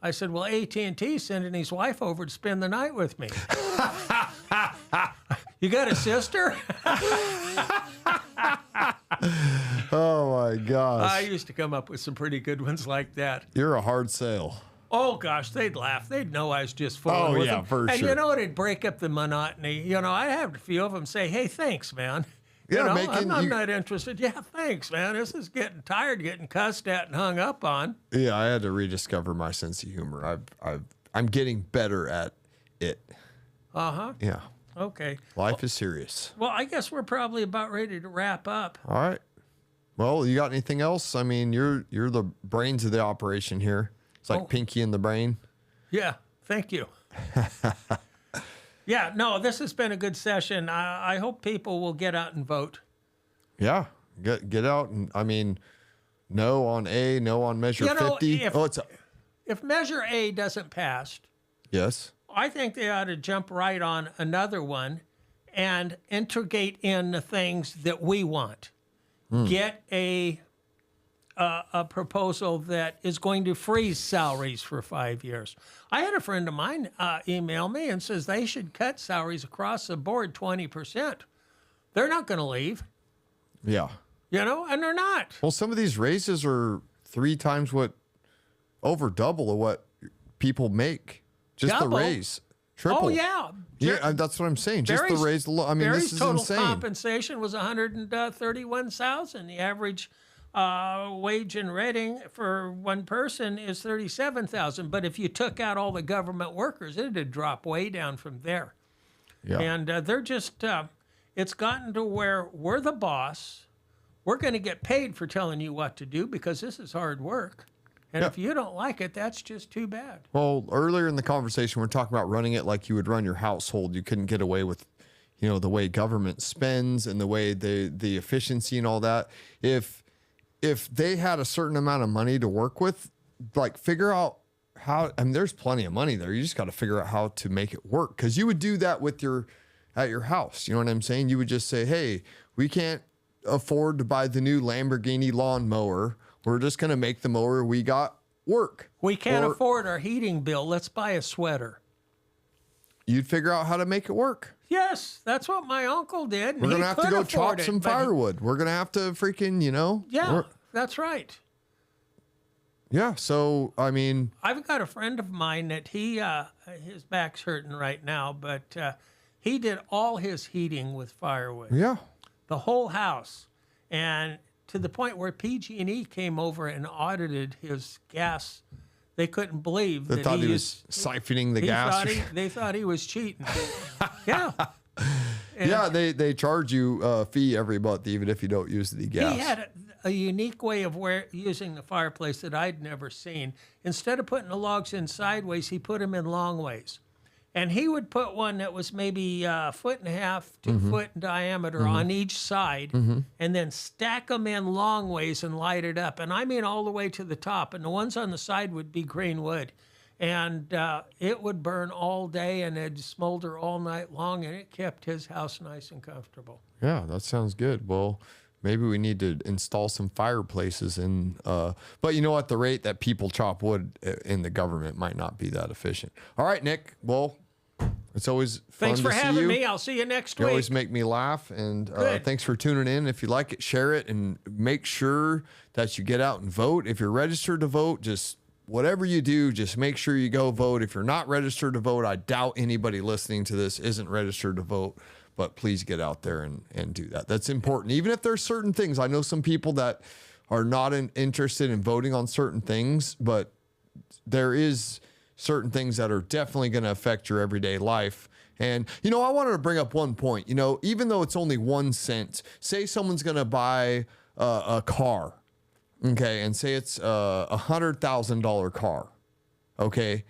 I said, "Well, AT&T sending his wife over to spend the night with me." You got a sister? Oh my gosh. I used to come up with some pretty good ones like that. You're a hard sale. Oh, gosh, they'd laugh. They'd know I was just fooling Oh, with yeah, them. for and sure. you know, it'd break up the monotony. I have a few of them say, "Hey, thanks, man." Yeah, I'm not interested. Yeah, thanks, man. This is getting tired, getting cussed at and hung up on. Yeah, I had to rediscover my sense of humor. I'm getting better at it. Uh-huh. Yeah. Okay. Life is serious. Well, I guess we're probably about ready to wrap up. All right. Well, you got anything else? I mean, you're the brains of the operation here. It's like Pinky in the Brain. Yeah, thank you. Yeah, no, this has been a good session. I hope people will get out and vote. Yeah, get out and I mean, no on A, no on Measure 50. If Measure A doesn't pass, Yes. I think they ought to jump right on another one and integrate in the things that we want. Get a proposal that is going to freeze salaries for 5 years. I had a friend of mine email me and says they should cut salaries across the board 20%. They're not going to leave, Yeah. and they're not. Well, some of these raises are 3 times over double of what people make. Just Double? the raise. Triple. Oh, yeah. Yeah, that's what I'm saying. Just the raise. I mean, Barry's this is total insane. compensation was $131,000. The average wage in Reading for one person is $37,000. But if you took out all the government workers, it'd drop way down from there. Yeah. And they're just, it's gotten to where we're the boss. We're going to get paid for telling you what to do because this is hard work. And if you don't like it, that's just too bad. Well, earlier in the conversation, we're talking about running it like you would run your household. You couldn't get away with, the way government spends and the way the efficiency and all that. If they had a certain amount of money to work with, like figure out how. I mean, there's plenty of money there. You just got to figure out how to make it work. Because you would do that at your house. You know what I'm saying? You would just say, "Hey, we can't afford to buy the new Lamborghini lawnmower. We're just going to make the mower we got work. We can't afford our heating bill. Let's buy a sweater." You'd figure out how to make it work. Yes, that's what my uncle did. We're going to have to go chop some firewood. We're going to have to freaking, Yeah, that's right. Yeah, so, I mean. I've got a friend of mine that his back's hurting right now, but he did all his heating with firewood. Yeah. The whole house. And to the point where PG&E came over and audited his gas. They couldn't believe they that thought he was siphoning the gas. They thought he was cheating. Yeah. And yeah, they charge you a fee every month, even if you don't use the gas. He had a unique way of using the fireplace that I'd never seen. Instead of putting the logs in sideways, he put them in long ways. And he would put one that was maybe a foot and a half to a foot in diameter on each side, and then stack them in long ways and light it up. And I mean all the way to the top. And the ones on the side would be green wood. And it would burn all day and it'd smolder all night long, and it kept his house nice and comfortable. Yeah, that sounds good. Well, Maybe we need to install some fireplaces in, but you know what? The rate that people chop wood in the government might not be that efficient. All right, Nick. Well, it's always fun Thanks for to see having you. me. I'll see you next You week. always make me laugh, and Good. thanks for tuning in. If you like it, share it, and make sure that you get out and vote. If you're registered to vote, just whatever you do, just make sure you go vote. If you're not registered to vote, I doubt anybody listening to this isn't registered to vote, but please get out there and do that. That's important. Even if there's certain things, I know some people that are not interested in voting on certain things, but there is certain things that are definitely going to affect your everyday life. And, you know, I wanted to bring up one point. You know, even though it's only 1 cent, say someone's going to buy a car, okay, and say it's a $100,000 car, okay.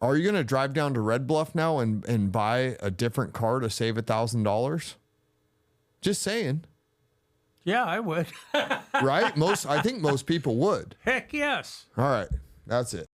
Are you going to drive down to Red Bluff now and buy a different car to save $1,000? Just saying. Yeah, I would. Right? I think most people would. Heck yes. All right. That's it.